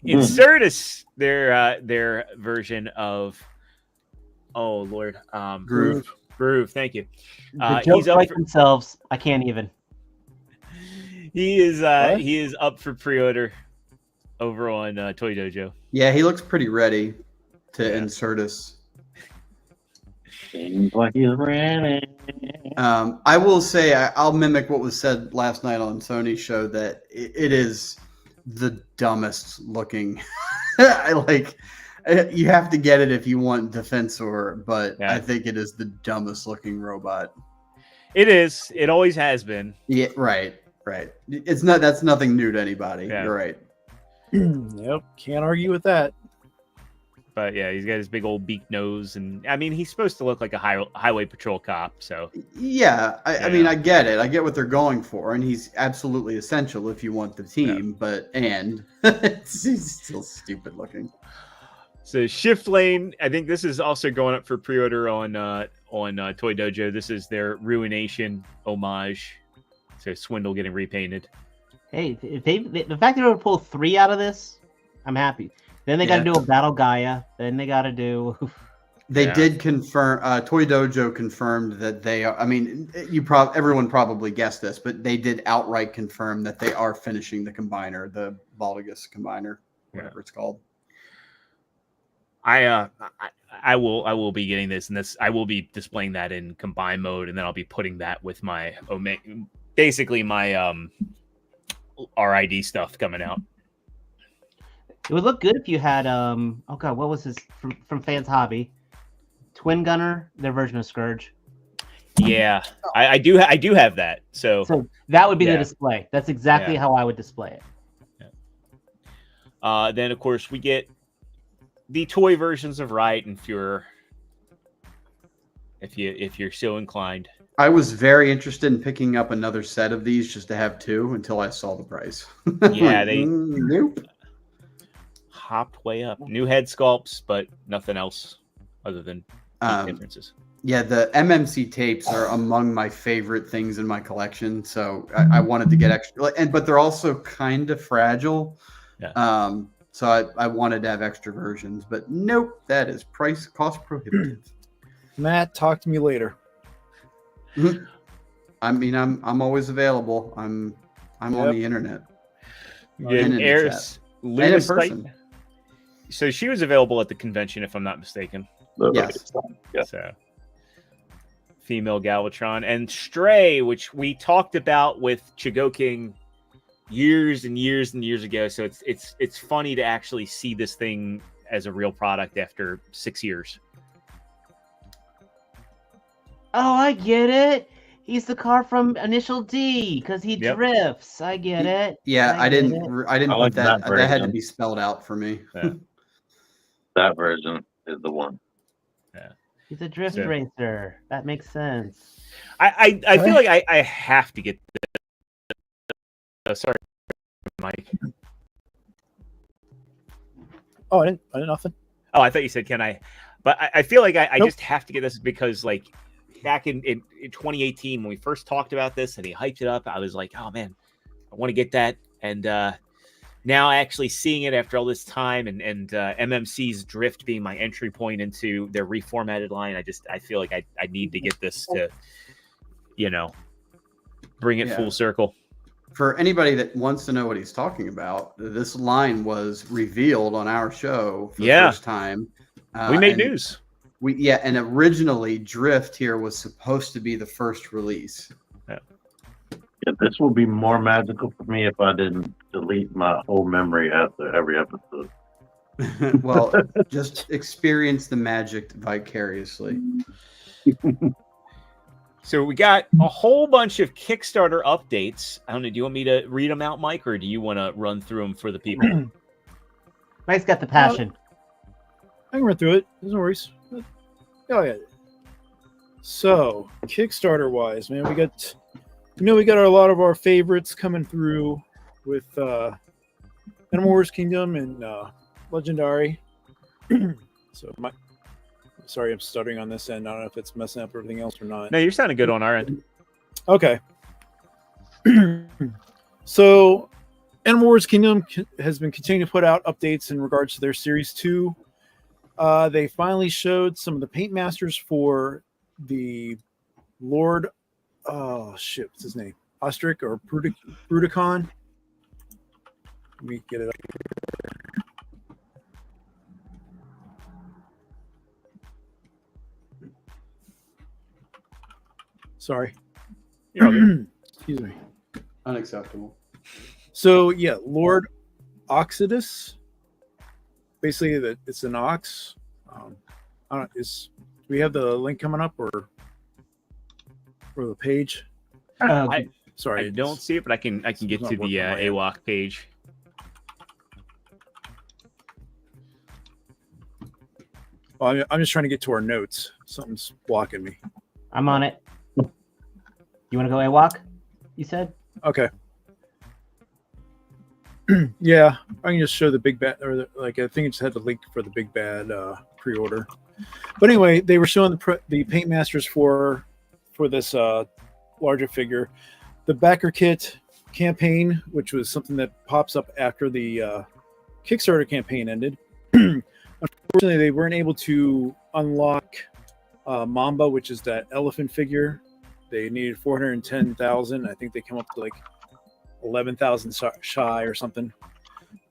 Insertus, their version of Groove. Thank you. The jokes He's up write for, themselves. I can't even. he is up for pre-order over on Toy Dojo. Yeah, he looks pretty ready to insert us. Seems like he's ready. I will say, I'll mimic what was said last night on Sony's show, that it is the dumbest looking. You have to get it if you want Defensor, but I think it is the dumbest looking robot. It is. It always has been. Yeah, right. It's not. That's nothing new to anybody. Yeah. You're right. Yep, can't argue with that. But yeah, he's got his big old beak nose, and I mean, he's supposed to look like a highway patrol cop. So yeah, I mean, I get it. I get what they're going for, and he's absolutely essential if you want the team. But he's still stupid looking. So Shift Lane, I think this is also going up for pre-order on Toy Dojo. This is their Ruination homage. So Swindle getting repainted. Hey, if the fact they're able to pull 3 out of this, I'm happy. Then they got to do a Battle Gaia. Then they got to do. They Yeah. did confirm. Toy Dojo confirmed that they are. I mean, everyone probably guessed this, but they did outright confirm that they are finishing the combiner, the Baldigus combiner, whatever it's called. I will be getting this, and I will be displaying that in combine mode, and then I'll be putting that with my basically my RID stuff coming out. It would look good if you had oh god, what was his from Fans Hobby? Twin Gunner, their version of Scourge. Yeah, I do have that. So that would be Yeah. the display. That's exactly how I would display it. Then of course we get the toy versions of Riot and Fuhrer, if you're so inclined. I was very interested in picking up another set of these just to have two until I saw the price. Yeah, they nope. hopped way up. New head sculpts, but nothing else other than differences. Yeah, the MMC tapes are among my favorite things in my collection, so I wanted to get extra. But they're also kind of fragile. Yeah. So I wanted to have extra versions, but nope, that is cost prohibitive. Matt, talk to me later. I mean, I'm always available. I'm on the internet. Yeah, Eris, And in Luna person. Site- So she was available at the convention, if I'm not mistaken. Yes. Yeah. So female Galvatron and Stray, which we talked about with Chigoking years and years and years ago. So it's funny to actually see this thing as a real product after 6 years. Oh, I get it. He's the car from Initial D because he Yep. drifts. I get it. Yeah, I get didn't it. I didn't I put like that. that That had to version. be spelled out for me. Yeah. That version is the one. He's a drift So- racer. That makes sense. I feel like I have to get this. Oh, sorry, Mike. Oh, I didn't nothing. Oh, I thought you said, can I? But I feel like I Nope. just have to get this because, like, back in 2018, when we first talked about this and he hyped it up, I was like, oh, man, I want to get that. And now actually seeing it after all this time and MMC's Drift being my entry point into their reformatted line, I feel like I need to get this to, bring it Yeah. full circle. For anybody that wants to know what he's talking about, this line was revealed on our show for the first time. We made and news. And originally Drift here was supposed to be the first release. Yeah, this will be more magical for me if I didn't delete my whole memory after every episode. Well, just experience the magic vicariously. So we got a whole bunch of Kickstarter updates. I don't know. Do you want me to read them out, Mike, or do you want to run through them for the people? Mike's got the passion. I can run through it. There's no worries. Oh yeah. So Kickstarter wise, man, we got a lot of our favorites coming through with Animal Wars Kingdom and Legendary. Sorry, I'm stuttering on this end. I don't know if it's messing up everything else or not. No, you're sounding good on our end. Okay. So, Animal Wars Kingdom has been continuing to put out updates in regards to their Series 2. They finally showed some of the paint masters for the Lord. Oh, shit. What's his name? Ostrich or Bruticon? Let me get it up here. Sorry. You're all good. Excuse me. Unacceptable. So yeah, Lord Oxidus. Basically, it's an ox. I don't. Do we have the link coming up or the page? I Sorry, don't see it, but I can get not to the working on my end. AWOC page. Well, I'm just trying to get to our notes. Something's blocking me. I'm on it. You want to go AWOC? You said? Okay. Yeah, I can just show the big bad, or I think it just had the link for the big bad pre-order. But anyway, they were showing the paint masters for this larger figure, the backer kit campaign, which was something that pops up after the Kickstarter campaign ended. unfortunately, they weren't able to unlock Mamba, which is that elephant figure. They needed 410,000. I think they come up to like 11,000 shy or something.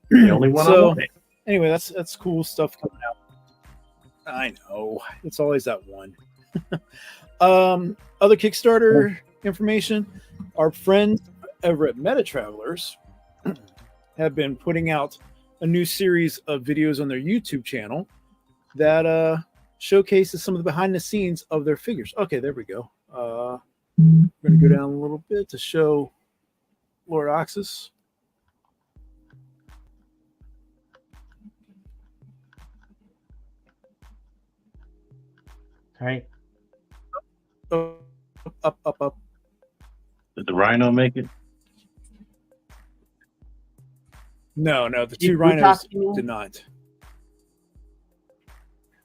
The only one I So want. anyway, that's cool stuff coming out. I know it's always that one. Other Kickstarter information. Our friends over at Meta Travelers have been putting out a new series of videos on their YouTube channel that showcases some of the behind the scenes of their figures. Okay, there we go. I'm going to go down a little bit to show Lord Oxus. All right. Up. Did the Rhino make it? No, the Chief two rhinos Brewdog, you mean? did not.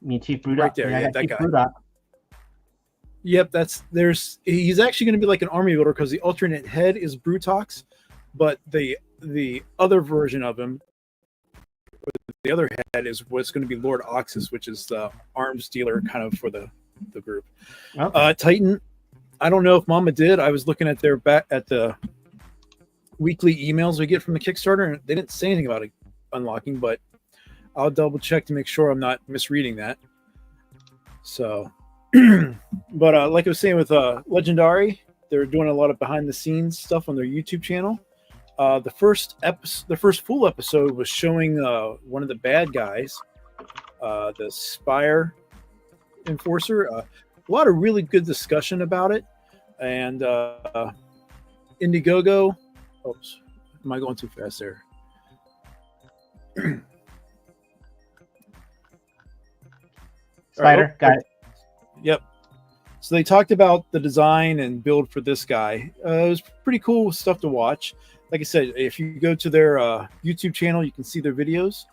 Me and Chief Brewdog. Right there, I yeah, got that Chief guy. Brewdog. Yep, he's actually going to be like an army builder because the alternate head is Brutox, but the other version of him, the other head is what's going to be Lord Oxus, which is the arms dealer kind of for the group. Okay. Titan, I don't know if Mama did. I was looking at their at the weekly emails we get from the Kickstarter, and they didn't say anything about it unlocking, but I'll double check to make sure I'm not misreading that. So, but like I was saying with Legendary, they're doing a lot of behind the scenes stuff on their YouTube channel. The first full episode was showing one of the bad guys, the Spire Enforcer. A lot of really good discussion about it, and Indiegogo. Oops, am I going too fast there? Spider, got it. Yep. So they talked about the design and build for this guy. It was pretty cool stuff to watch. Like I said, if you go to their YouTube channel, you can see their videos.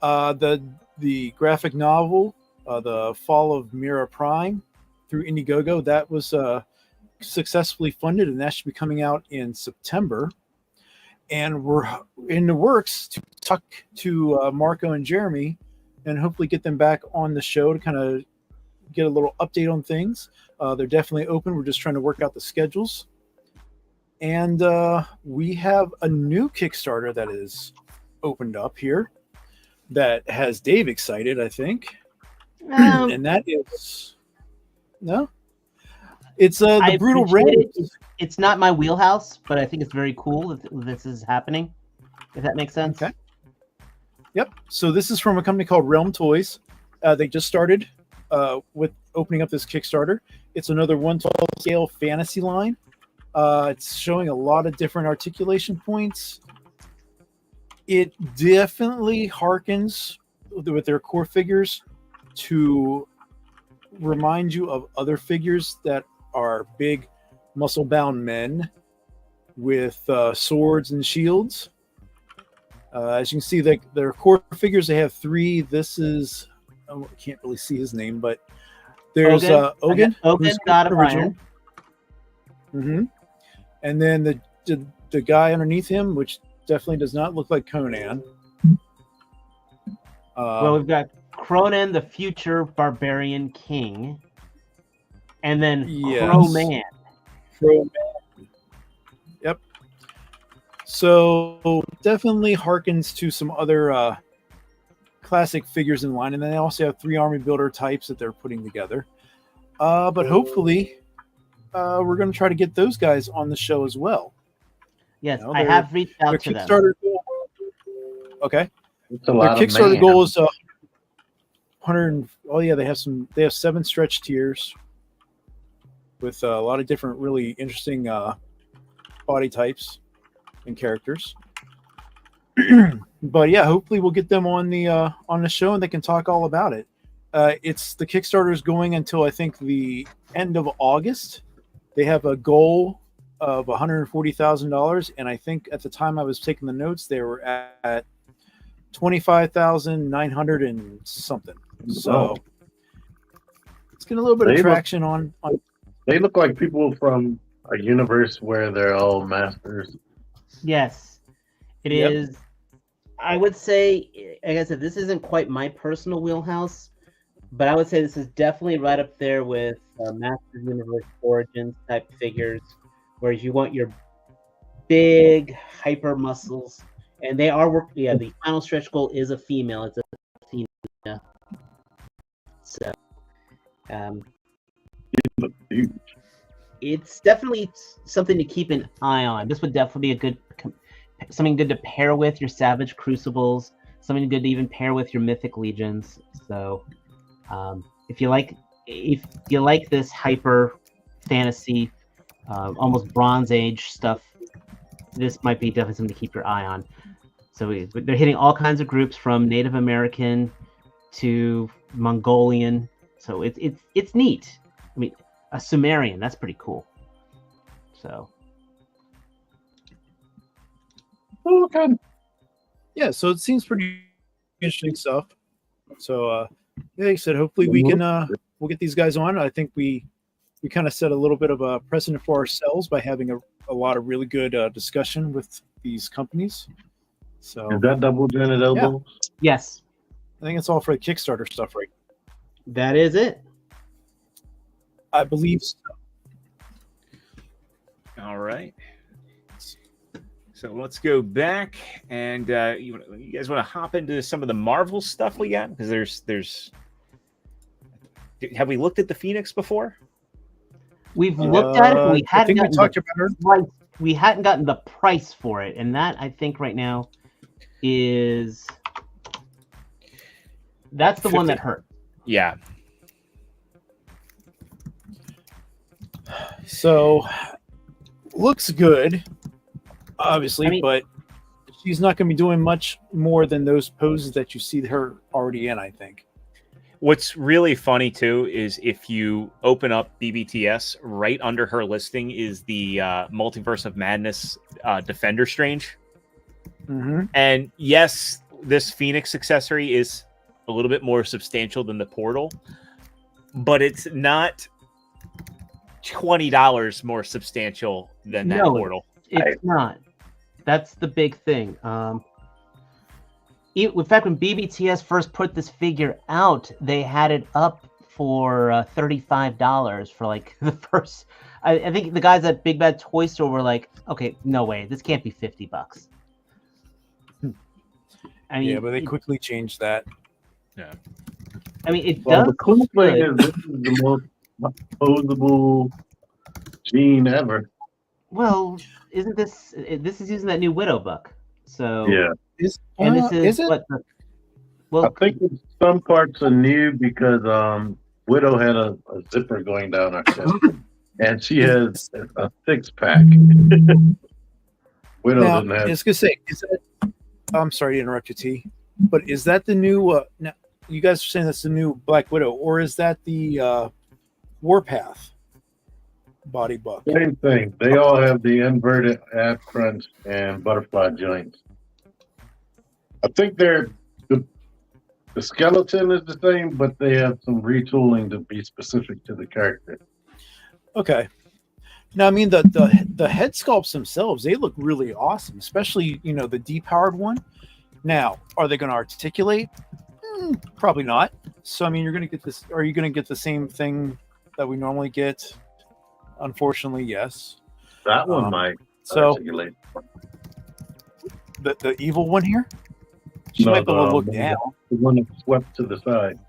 The graphic novel, The Fall of Mira Prime, through Indiegogo, that was successfully funded, and that should be coming out in September. And we're in the works to talk to Marco and Jeremy and hopefully get them back on the show to kind of get a little update on things. They're definitely open. We're just trying to work out the schedules. And we have a new Kickstarter that is opened up here that has Dave excited, I think. And that is... No? It's I the Brutal appreciate Rain. it. It's not my wheelhouse, but I think it's very cool that this is happening, if that makes sense. Okay. Yep. So this is from a company called Realm Toys. They just started with opening up this Kickstarter. It's another 1/12 scale fantasy line. It's showing a lot of different articulation points. It definitely harkens with their core figures to remind you of other figures that are big, muscle-bound men with swords and shields. As you can see, their core figures, they have three. This is, I can't really see his name, but there's Ogun. Ogun, God of Iron. Mm-hmm. And then the guy underneath him, which definitely does not look like Conan. Well, we've got Cronan, the future barbarian king, and then Croman. Yep. So definitely harkens to some other classic figures in line, and then they also have 3 army builder types that they're putting together. But hopefully, we're going to try to get those guys on the show as well. Yes, I have reached out to them. Okay. It's a lot Their of Kickstarter man. goal is 100. Oh yeah, they have 7 stretch tiers with a lot of different really interesting body types and characters. But yeah, hopefully we'll get them on the show and they can talk all about it. It's the Kickstarter is going until I think the end of August. They have a goal of $140,000, and I think at the time I was taking the notes, they were at 25,900 and something. So it's getting a little bit of traction on. They look like people from a universe where they're all masters. Yes, it is. I would say, like I said, this isn't quite my personal wheelhouse, but I would say this is definitely right up there with Masters Universe Origins type figures, whereas you want your big hyper muscles, and they are work. Yeah, the final stretch goal is a female. It's a female. So, Huge. it's definitely something to keep an eye on. This would definitely be a good something good to pair with your Savage Crucibles, something good to even pair with your Mythic Legions. So if you like this hyper fantasy, almost Bronze Age stuff, this might be definitely something to keep your eye on. So they're hitting all kinds of groups from Native American to Mongolian. So it's neat. I mean, a Sumerian, that's pretty cool. So Okay. Yeah, so it seems pretty interesting stuff. So yeah, like I said, hopefully we can we'll get these guys on. I think we kind of set a little bit of a precedent for ourselves by having a lot of really good discussion with these companies. So Is that double jointed elbow? yes, I think it's all for the Kickstarter stuff, right? that is it. I believe so. All right. So let's go back, and you guys want to hop into some of the Marvel stuff we got? Because there's. Have we looked at the Phoenix before? We've looked at it, but we I hadn't think we gotten talked the about it. price. We hadn't gotten the price for it, and that I think right now is that's the one 50. that hurt. Yeah. So looks good, obviously, I mean- but she's not going to be doing much more than those poses that you see her already in, I think. What's really funny too is if you open up BBTS, right under her listing is the Multiverse of Madness Defender Strange. Mm-hmm. And yes, this Phoenix accessory is a little bit more substantial than the Portal, but it's not $20 more substantial than that No, Portal. It's not. That's the big thing. In fact, when BBTS first put this figure out, they had it up for $35 for like the first. I think the guys at Big Bad Toy Store were like, "Okay, no way, this can't be $50." I mean, Yeah, but they quickly changed that. Yeah. I mean, it Well, does. the cool thing good. is this is the most posable gene ever. Well, isn't this is using that new Widow book? So Yeah. and this is it? what. I Well, think some parts are new because Widow had a zipper going down her chest, and she has a 6-pack. Widow Now, doesn't I have. was going to say, is that? I'm sorry to interrupt you, T, but is that the new? Now, you guys are saying that's the new Black Widow, or is that the Warpath body buck? Same thing. They all have the inverted ab crunch and butterfly joints. I think the skeleton is the same, but they have some retooling to be specific to the character. Okay. Now, I mean, the head sculpts themselves, they look really awesome, especially, the depowered one. Now, are they going to articulate? Probably not. So, I mean, you're going to get this. Are you going to get the same thing that we normally get? Unfortunately, yes. That one might So, articulate. the evil one here? She No, might be able to look the- down. The one that swept to the side.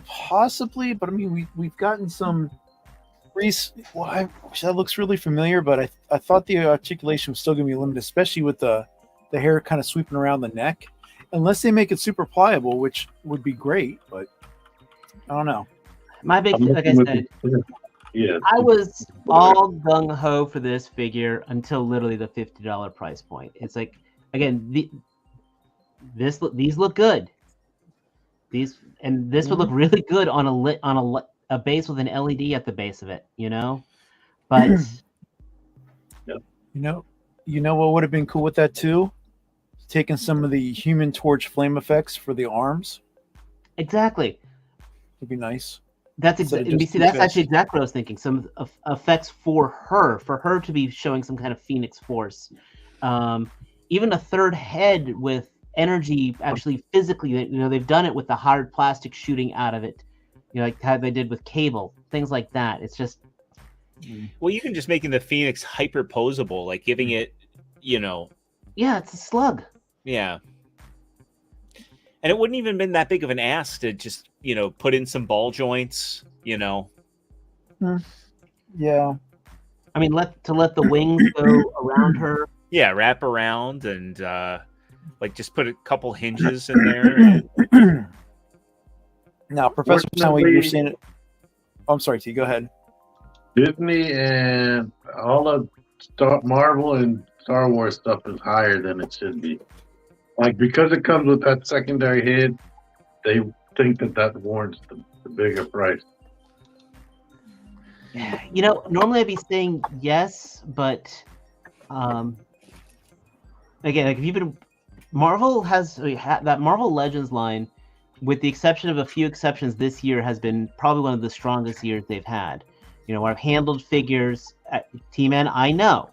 Possibly, but I mean, we've gotten some. That looks really familiar, but I thought the articulation was still going to be limited, especially with the hair kind of sweeping around the neck, unless they make it super pliable, which would be great. But I don't know. my big, I'm like I looking with said, the- yeah. I was all gung ho for this figure until literally the $50 price point. It's like, again, these look good. This would look really good on a base with an LED at the base of it, But You know what would have been cool with that too? Taking some of the Human Torch flame effects for the arms exactly. would be nice. That's Instead of exactly. just See, that's the actually fist. exactly what I was thinking. Some effects for her to be showing some kind of Phoenix Force. even a third head with energy, actually physically. They've done it with the hard plastic shooting out of it, like how they did with Cable, things like that. It's just Well, you can just making the Phoenix hyperposable, like giving it, yeah, it's a slug. Yeah. And it wouldn't even been that big of an ask to just, put in some ball joints, Yeah. I mean, let the wings go around her. Yeah, wrap around and just put a couple hinges in there. Now, Professor Soundwave, you're saying it. Oh, I'm sorry, T. Go ahead. Disney and all of Marvel and Star Wars stuff is higher than it should be. Like, because it comes with that secondary head, they think that warrants the bigger price. Normally I'd be saying yes, but again, like if you've been, Marvel has that Marvel Legends line, with the exception of a few exceptions this year, has been probably one of the strongest years they've had. Where I've handled figures, T-Man, I know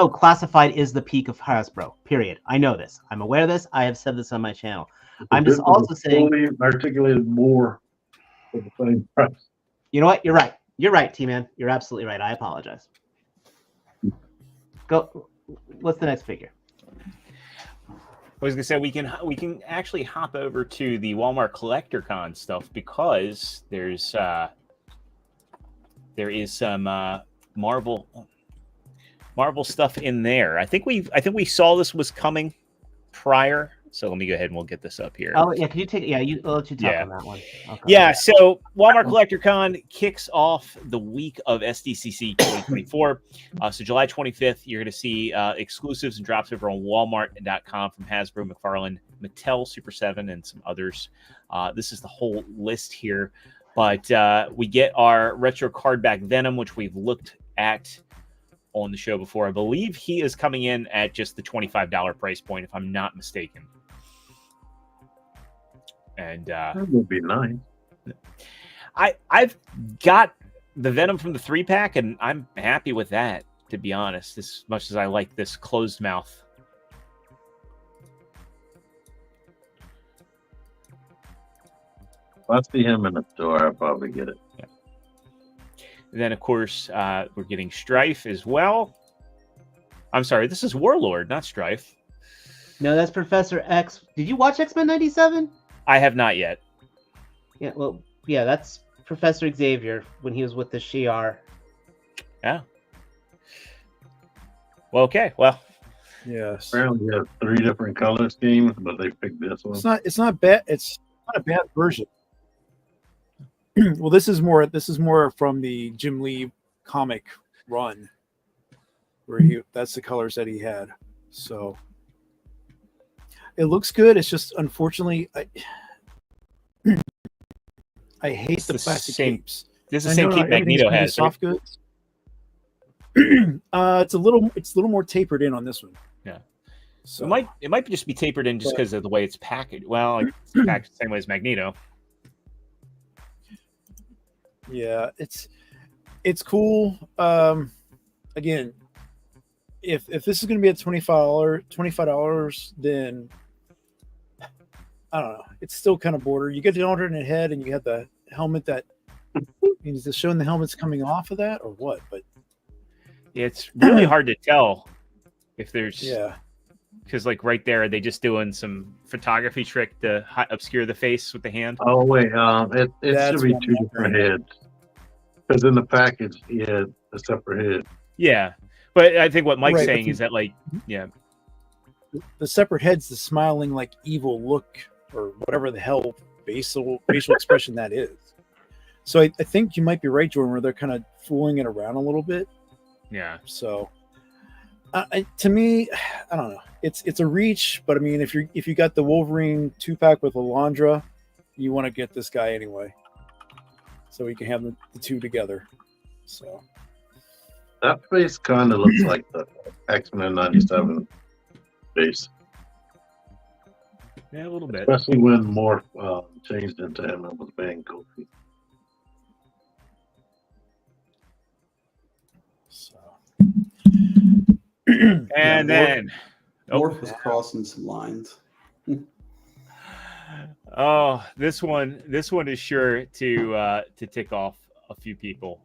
classified is the peak of Hasbro, period. I know this. I'm aware of this. I have said this on my channel. I'm just also saying, fully articulated more for the same price. You know what? You're right. You're right, T-Man. You're absolutely right. I apologize. Go. What's the next figure? I was gonna say we can actually hop over to the Walmart Collector Con stuff, because there is some Marvel stuff in there. I think we saw this was coming prior. So let me go ahead and we'll get this up here. Oh yeah, can you take? Yeah, I'll let you talk on that one. Okay. Yeah, so Walmart Collector Con kicks off the week of SDCC 2024. So July 25th, you're going to see exclusives and drops over on Walmart.com from Hasbro, McFarlane, Mattel, Super 7, and some others. This is the whole list here. But we get our retro cardback Venom, which we've looked at on the show before. I believe he is coming in at just the $25 price point, if I'm not mistaken. And that would be nice. I've got the Venom from the 3-pack, and I'm happy with that, to be honest, as much as I like this closed mouth. If I see him in the store, I'll probably get it. Yeah. And then, of course, we're getting Strife as well. I'm sorry, this is Warlord, not Strife. No, that's Professor X. Did you watch X-Men 97? I have not yet. Yeah, well, yeah, that's Professor Xavier when he was with the Shi'ar. Yeah. Well, okay. Well, Yes. Apparently, you have 3 different color schemes, but they picked this one. It's not bad. It's not a bad version. Well, this is more from the Jim Lee comic run, where that's the colors that he had. So it looks good. It's just, unfortunately, I hate the plastic capes. This is the same cape Magneto has. Soft goods. It's a little more tapered in on this one. Yeah. So It might just be tapered in just because of the way it's packaged. Well, it's packaged the same way as Magneto. yeah, it's cool. Again, if this is going to be at $25, then I don't know. It's still kind of border. You get the alternate head, and you have the helmet that is it showing the helmet's coming off of that or what? But it's really hard to tell if there's because like right there they just doing some photography trick to obscure the face with the hand. Oh wait, it should be 2 different heads. Because in the package he had a separate head. Yeah, but I think what Mike's saying is that the separate head's the smiling like evil look or whatever the hell facial expression that is. So I think you might be right, Jordan, where they're kind of fooling it around a little bit. Yeah. So to me, I don't know. It's a reach, but I mean, if you got the Wolverine 2-pack with Alondra, you want to get this guy anyway, so we can have the 2 together. So that face kind of looks like the X-Men 97 face. Yeah, a little bit. Especially when Morph changed into him and was bang Kofi. So And then Morph was crossing some lines. oh, this one is sure to tick off a few people.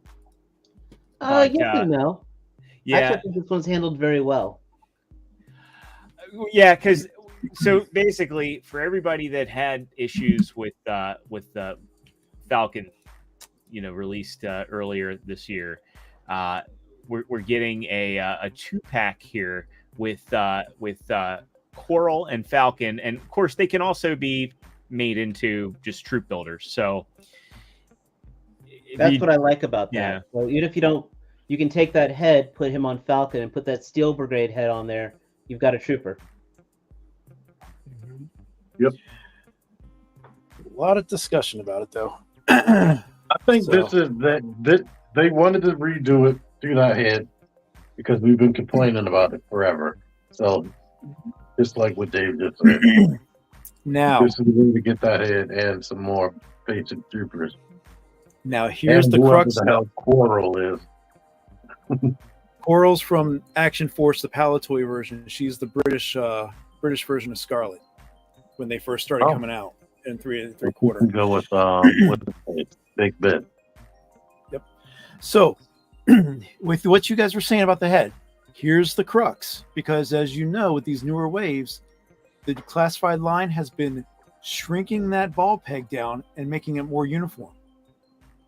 But, Yes and no. Yeah, Actually, I think this one's handled very well. yeah, because so basically, for everybody that had issues with Falcon, released earlier this year, we're getting a 2-pack here with Coral and Falcon, and of course they can also be made into just troop builders. So That's what I like about that. Yeah. So even if you don't, you can take that head, put him on Falcon, and put that Steel Brigade head on there. You've got a trooper. Yep. A lot of discussion about it, though. I think So- this is that they wanted to redo it through that head because we've been complaining about it forever. So just like what Dave just said, Now, this is the way to get that head and some more basic troopers. here's And the whoever crux. the hell Coral is. Coral's from Action Force, the Palatoy version. She's the British version of Scarlet when they first started Oh. coming out in three We can quarter. go with Big Ben. So, with what you guys were saying about the head, here's the crux. Because as you know, with these newer waves, the classified line has been shrinking that ball peg down and making it more uniform.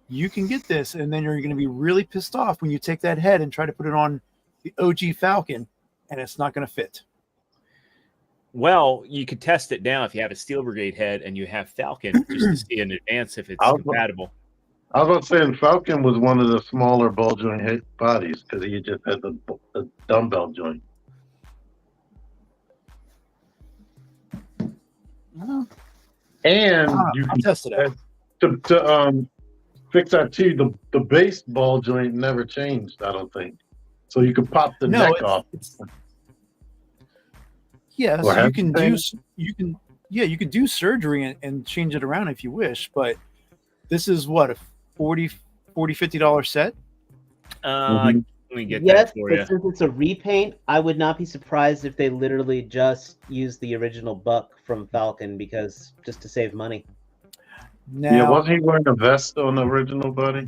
You can get this, and then you're going to be really pissed off when you take that head and try to put it on the OG Falcon, and it's not going to fit. Well, you could test it now if you have a Steel Brigade head and you have Falcon, just to see in advance if it's I'll- compatible. I was about saying Falcon was one of the smaller ball joint head bodies because he just had the dumbbell joint. And you I'll can test it out. to fix that too. The base ball joint never changed. I don't think. So you could pop the neck off. Yeah, Or so have you can do surgery and change it around if you wish, but this is what, a $50 set? Let me get Yes, that for but you. since it's a repaint, I would not be surprised if they literally just use the original buck from Falcon because just to save money. Now, Yeah, wasn't he wearing a vest on the original buddy?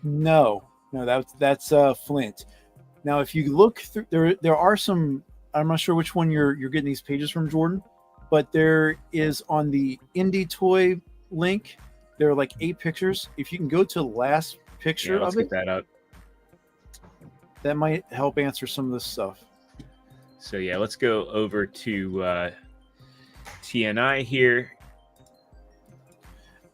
no, that's Flint. Now, if you look through, there are some. I'm not sure which one you're getting these pages from, Jordan, but there is on the Indie Toy link. There are like 8 pictures. If you can go to the last picture Yeah, let's of get it, that up. that might help answer some of this stuff. So yeah, let's go over to TNI here.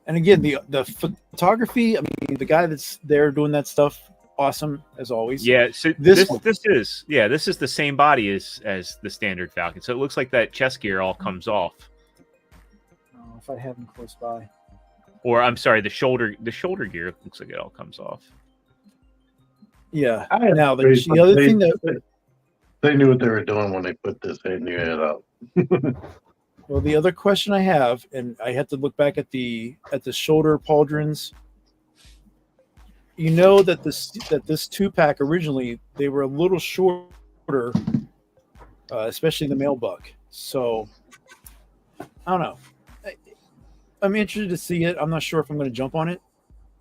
And again, the photography. I mean, the guy that's there doing that stuff, awesome as always. Yeah, so This this is the same body as the standard Falcon. So it looks like that chest gear all comes off. If I have him close by. Or I'm sorry, the shoulder gear looks like it all comes off. Yeah. I have Now the faith, but other thing that they knew what they were doing when they put this head new head out. well, the other question I have, and I had to look back at the shoulder pauldrons. You know that this 2-pack originally they were a little shorter, especially the male buck. So I don't know. I'm interested to see it. I'm not sure if I'm going to jump on it,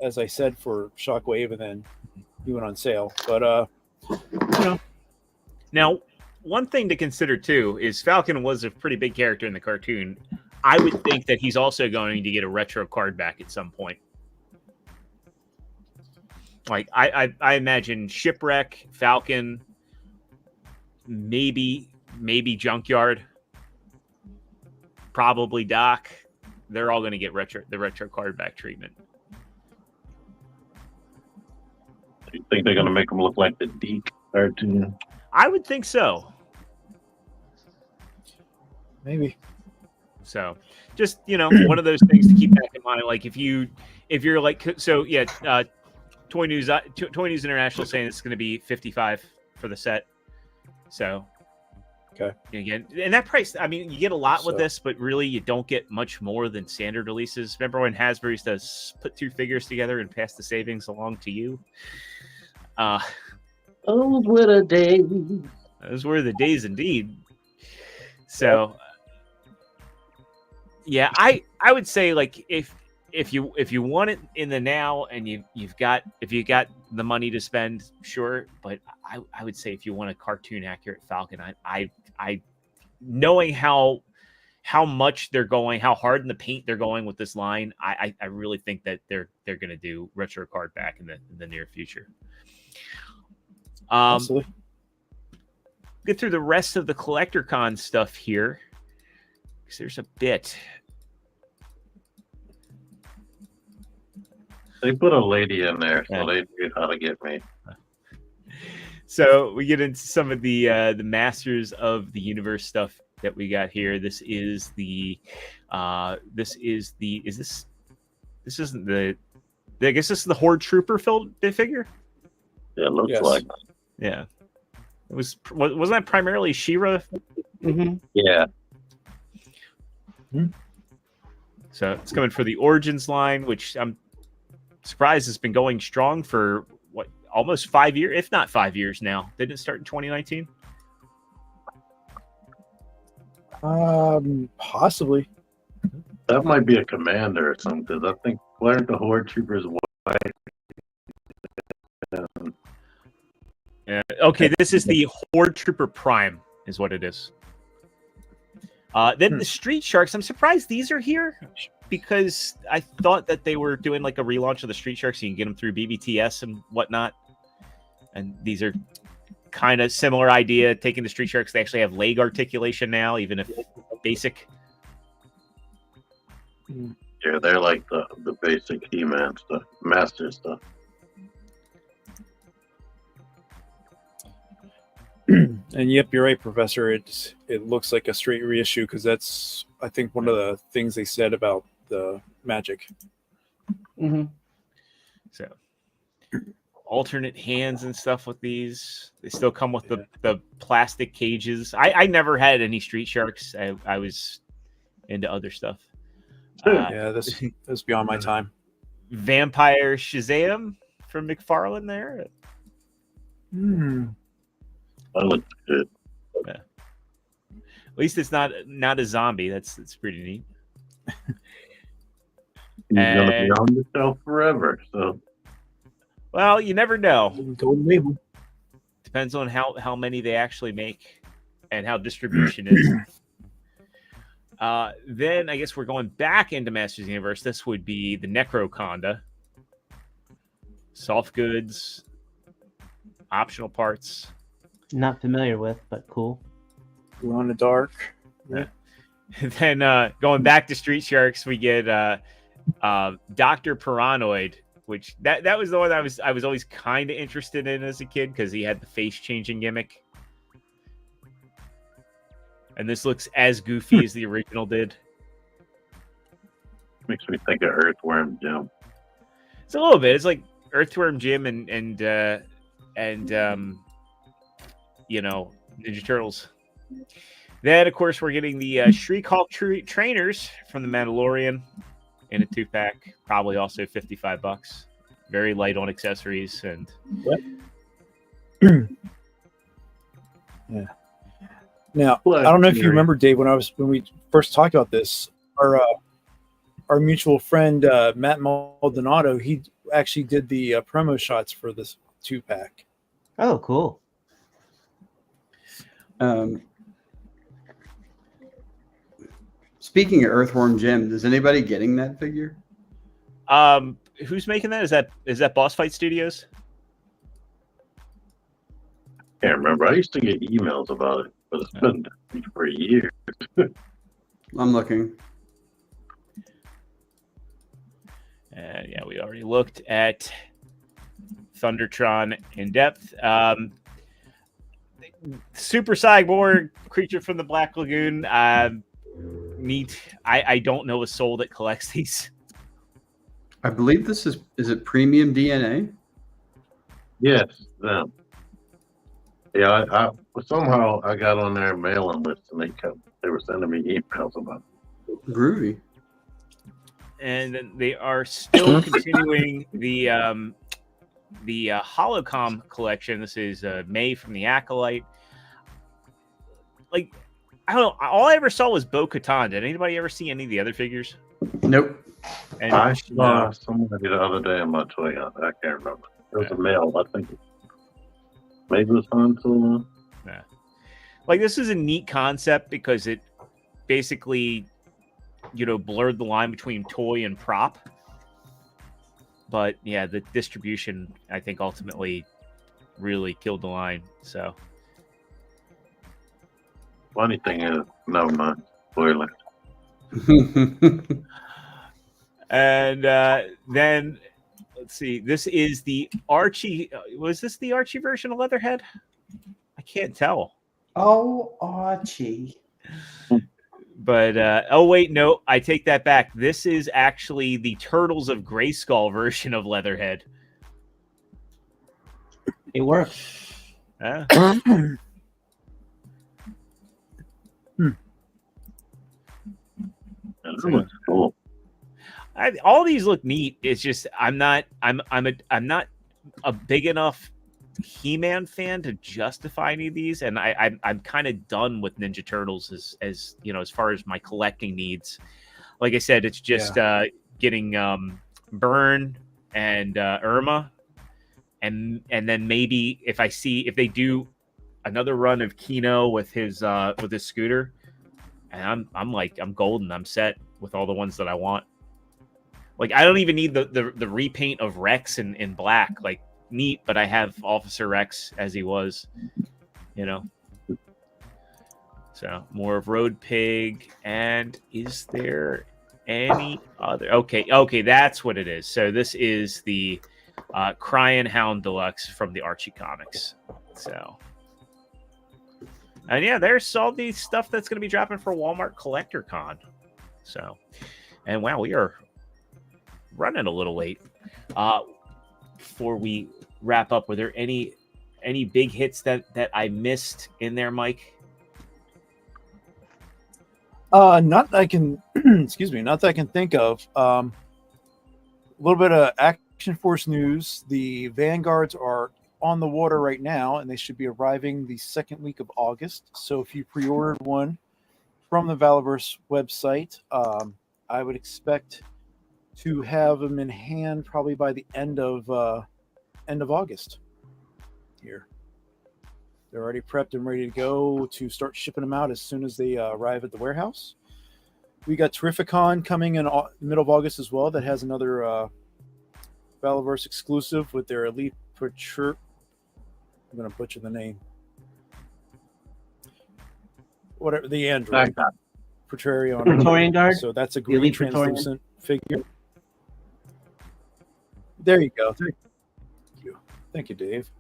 as I said for Shockwave, and then he went on sale. But Now, one thing to consider too is Falcon was a pretty big character in the cartoon. I would think that he's also going to get a retro card back at some point. Like I imagine Shipwreck, Falcon, maybe Junkyard, probably Doc. They're all going to get the retro card back treatment. You think they're gonna make him look like the Deke cartoon? I would think so. maybe. So just, one of those things to keep back in mind. Like if you're like, so yeah, Toy News International saying it's going to be $55 for the set. So Okay. again, and that price, I mean, you get a lot with So- this, but really you don't get much more than standard releases. Remember when Hasbro used to put 2 figures together and pass the savings along to you? Those were the days. Those were the days indeed. So, yeah, I would say like if you want it in the now and you got the money to spend, sure. But I would say if you want a cartoon accurate Falcon, I knowing how much they're going, how hard in the paint they're going with this line, I really think that they're going to do retro card back in the near future. Absolutely. Get through the rest of the collector con stuff here, because there's a bit. They put a lady in there, so they knew how to get me. So we get into some of the Masters of the Universe stuff that we got here. This isn't the I guess this is the Horde Trooper figure. Yeah, it looks Yes. like. Yeah, wasn't that primarily She-Ra? Mm-hmm. Yeah. So it's coming for the Origins line, which I'm surprised has been going strong for what, almost 5 years, if not 5 years now. Didn't it start in 2019? Possibly. That might be a commander or something, because I think Claire the Horde Trooper's wife. Yeah. Okay, this is the Horde Trooper Prime, is what it is. Then the Street Sharks. I'm surprised these are here, because I thought that they were doing like a relaunch of the Street Sharks, so you can get them through BBTS and whatnot. And these are kind of similar idea, taking the Street Sharks. They actually have leg articulation now, even if basic. Yeah, they're like the basic He-Man stuff, Master stuff. And yep, you're right, Professor. It looks like a straight reissue, because that's, I think, one of the things they said about the magic. Mm-hmm. So alternate hands and stuff with these. They still come with the plastic cages. I never had any Street Sharks. I was into other stuff. Yeah, this is beyond my time. Vampire Shazam from McFarlane there. That looks good. At least it's not a zombie. That's pretty neat. He's gonna be on the shelf forever. So, well, you never know. Golden label. Depends on how many they actually make and how distribution is. Then I guess we're going back into Masters of the Universe. This would be the Necroconda. Soft goods, optional parts. Not familiar with, but cool. Glow in the dark. Yeah. Then going back to Street Sharks, we get Dr. Paranoid, which that was the one I was always kind of interested in as a kid, because he had the face changing gimmick. And this looks as goofy as the original did. makes me think of Earthworm Jim. It's a little bit. It's like Earthworm Jim and you know, Ninja Turtles. Then, of course, we're getting the Shriek-Hawk trainers from the Mandalorian in a 2-pack, probably also $55. Very light on accessories and. Yeah. Now, I don't know if you remember, Dave, when we first talked about this, our mutual friend Matt Maldonado, he actually did the promo shots for this 2-pack. Oh, cool. Speaking of Earthworm Jim, is anybody getting that figure? Who's making that? Is that Boss Fight Studios? Can't remember. I used to get emails about it, but it's been for years. I'm looking. Yeah, we already looked at Thundertron in depth. Super Cyborg, creature from the Black Lagoon. Neat. I don't know a soul that collects these. I believe this is it premium DNA? Yes, them. Yeah, I somehow I got on their mailing list, and they were sending me emails about it. Groovy. And they are still continuing the the Holocom collection. This is May from the Acolyte. Like, I don't know. All I ever saw was Bo-Katan. Did anybody ever see any of the other figures? Nope. And I saw somebody the other day in my toy hunt. I can't remember. It was a male. I think maybe it was Han Solo. yeah. Like, this is a neat concept because it basically, blurred the line between toy and prop. But yeah, the distribution, I think, ultimately really killed the line. So. Funny thing is, no, not spoiler. And then let's see. This is the Archie. Was this the Archie version of Leatherhead? I can't tell. Oh, Archie. But oh wait, no, I take that back. This is actually the Turtles of Grayskull version of Leatherhead. It worked. Yeah. That looks cool. All these look neat. It's just I'm not a big enough He-Man fan to justify any of these, and I'm kind of done with Ninja Turtles as as far as my collecting needs. Like I said, it's just getting Burn and Irma, and then maybe if they do another run of Kino with his scooter, and I'm golden. I'm set with all the ones that I want. Like, I don't even need the repaint of Rex in black. Like, neat, but I have Officer Rex as he was, So more of Road Pig. And is there any other? Okay, that's what it is. So this is the Cryin' Hound Deluxe from the Archie comics. So, and yeah, there's all the stuff that's going to be dropping for Walmart Collector Con. So, and wow, we are running a little late. Before we wrap up, were there any big hits that I missed in there, Mike? Not that I can excuse me, not that I can think of. A little bit of Action Force news. The Vanguards are on the water right now, and they should be arriving the second week of August. So if you pre-ordered one from the Valaverse website, I would expect to have them in hand probably by the end of August. Here, they're already prepped and ready to go to start shipping them out as soon as they arrive at the warehouse. We got Terrificon coming in the middle of August as well. That has another Valaverse exclusive with their Elite Patrol. I'm going to butcher the name. Whatever, the android. Praetorian Guard. So that's a green translucent figure. There you go. Thank you. Thank you, Dave.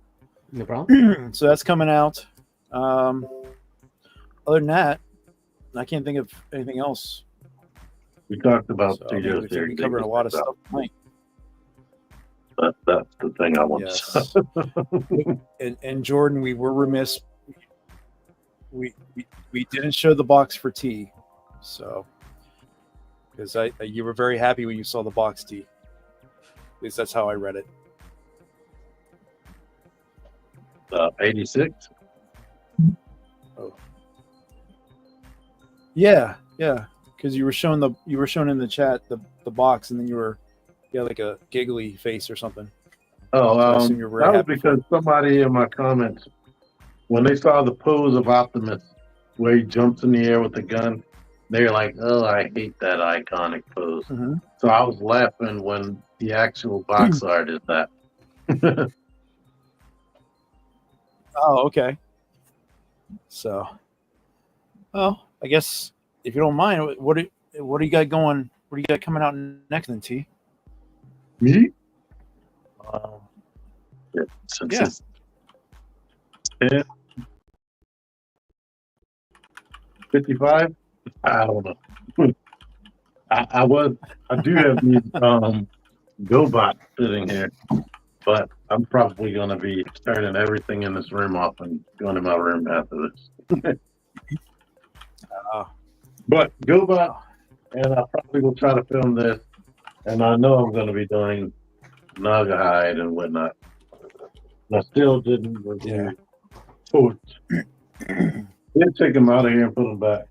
No problem. So that's coming out. Other than that, I can't think of anything else. We talked about So, we covered a lot of stuff tonight. That's the thing I want Yes. and Jordan, we were remiss. We didn't show the box for T, so because you were very happy when you saw the box T. At least that's how I read it. 86. Oh, yeah, because you were shown in the chat the box, and then you had like a giggly face or something. Oh, So that was because somebody in my comments, when they saw the pose of Optimus where he jumps in the air with the gun, they're like, "Oh, I hate that iconic pose." Mm-hmm. So I was laughing when the actual box art is that. Oh, okay. So, well, I guess if you don't mind, what do you got going? What do you got coming out next then, T? Me? Since Yeah. it's 55, I don't know. I do have these GoBots sitting here, but I'm probably going to be turning everything in this room off and going to my room after this. But GoBot, and I probably will try to film this, and I know I'm going to be doing Naga Hide and whatnot. I still didn't Yeah. review torch. Then take them out of here and put them back.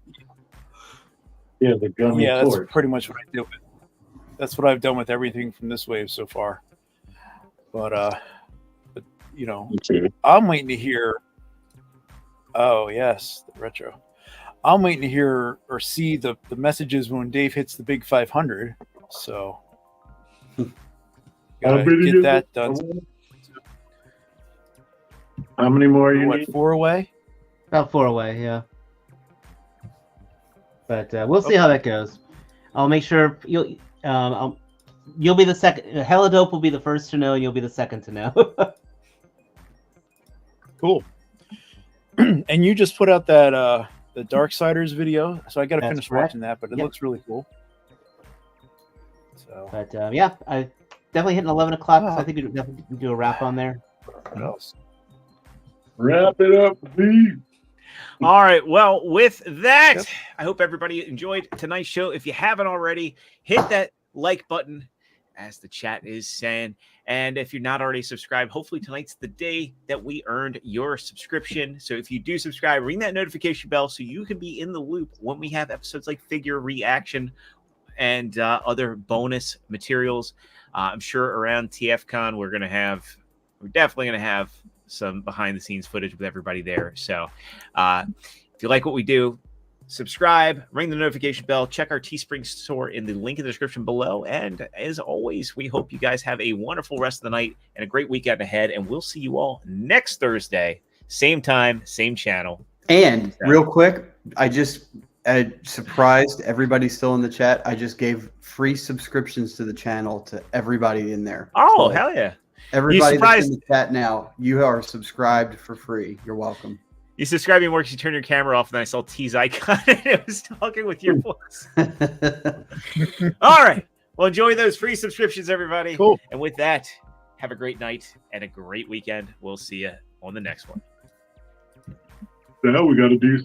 Yeah, the gummy Yeah, that's torch. pretty much what I do. That's what I've done with everything from this wave so far. But you know, Okay. I'm waiting to hear. Oh yes, the retro. I'm waiting to hear or see the messages when Dave hits the big 500. So gotta get that done. How many more you What, need? 4 away? About 4 away, yeah. But we'll see how that goes. I'll make sure you'll be the second. Helidope will be the first to know, and you'll be the second to know. Cool. And you just put out that the Darksiders video, so I got to That's finish correct. watching that. But it Yep. looks really cool. So But yeah, I definitely hitting 11 o'clock. So Wow. I think we definitely do a wrap on there. what else? Wrap it up, please. All right. Well, with that, Yep. I hope everybody enjoyed tonight's show. If you haven't already, hit that like button, as the chat is saying. And if you're not already subscribed, hopefully tonight's the day that we earned your subscription. So if you do subscribe, ring that notification bell so you can be in the loop when we have episodes like figure reaction and other bonus materials. I'm sure around TFCon we're definitely going to have some behind the scenes footage with everybody there. So if you like what we do, subscribe, ring the notification bell, check our Teespring store in the link in the description below. And as always, we hope you guys have a wonderful rest of the night and a great weekend ahead. And we'll see you all next Thursday, same time, same channel. And real quick, I surprised everybody still in the chat. I just gave free subscriptions to the channel to everybody in there. Oh, So hell yeah. everybody that's surprised- in the chat now, you are subscribed for free. You're welcome. You subscribing works, you turn your camera off, and I saw T's icon and it was talking with your voice. All right. Well, enjoy those free subscriptions, everybody. Cool. And with that, have a great night and a great weekend. We'll see you on the next one. Now we got to do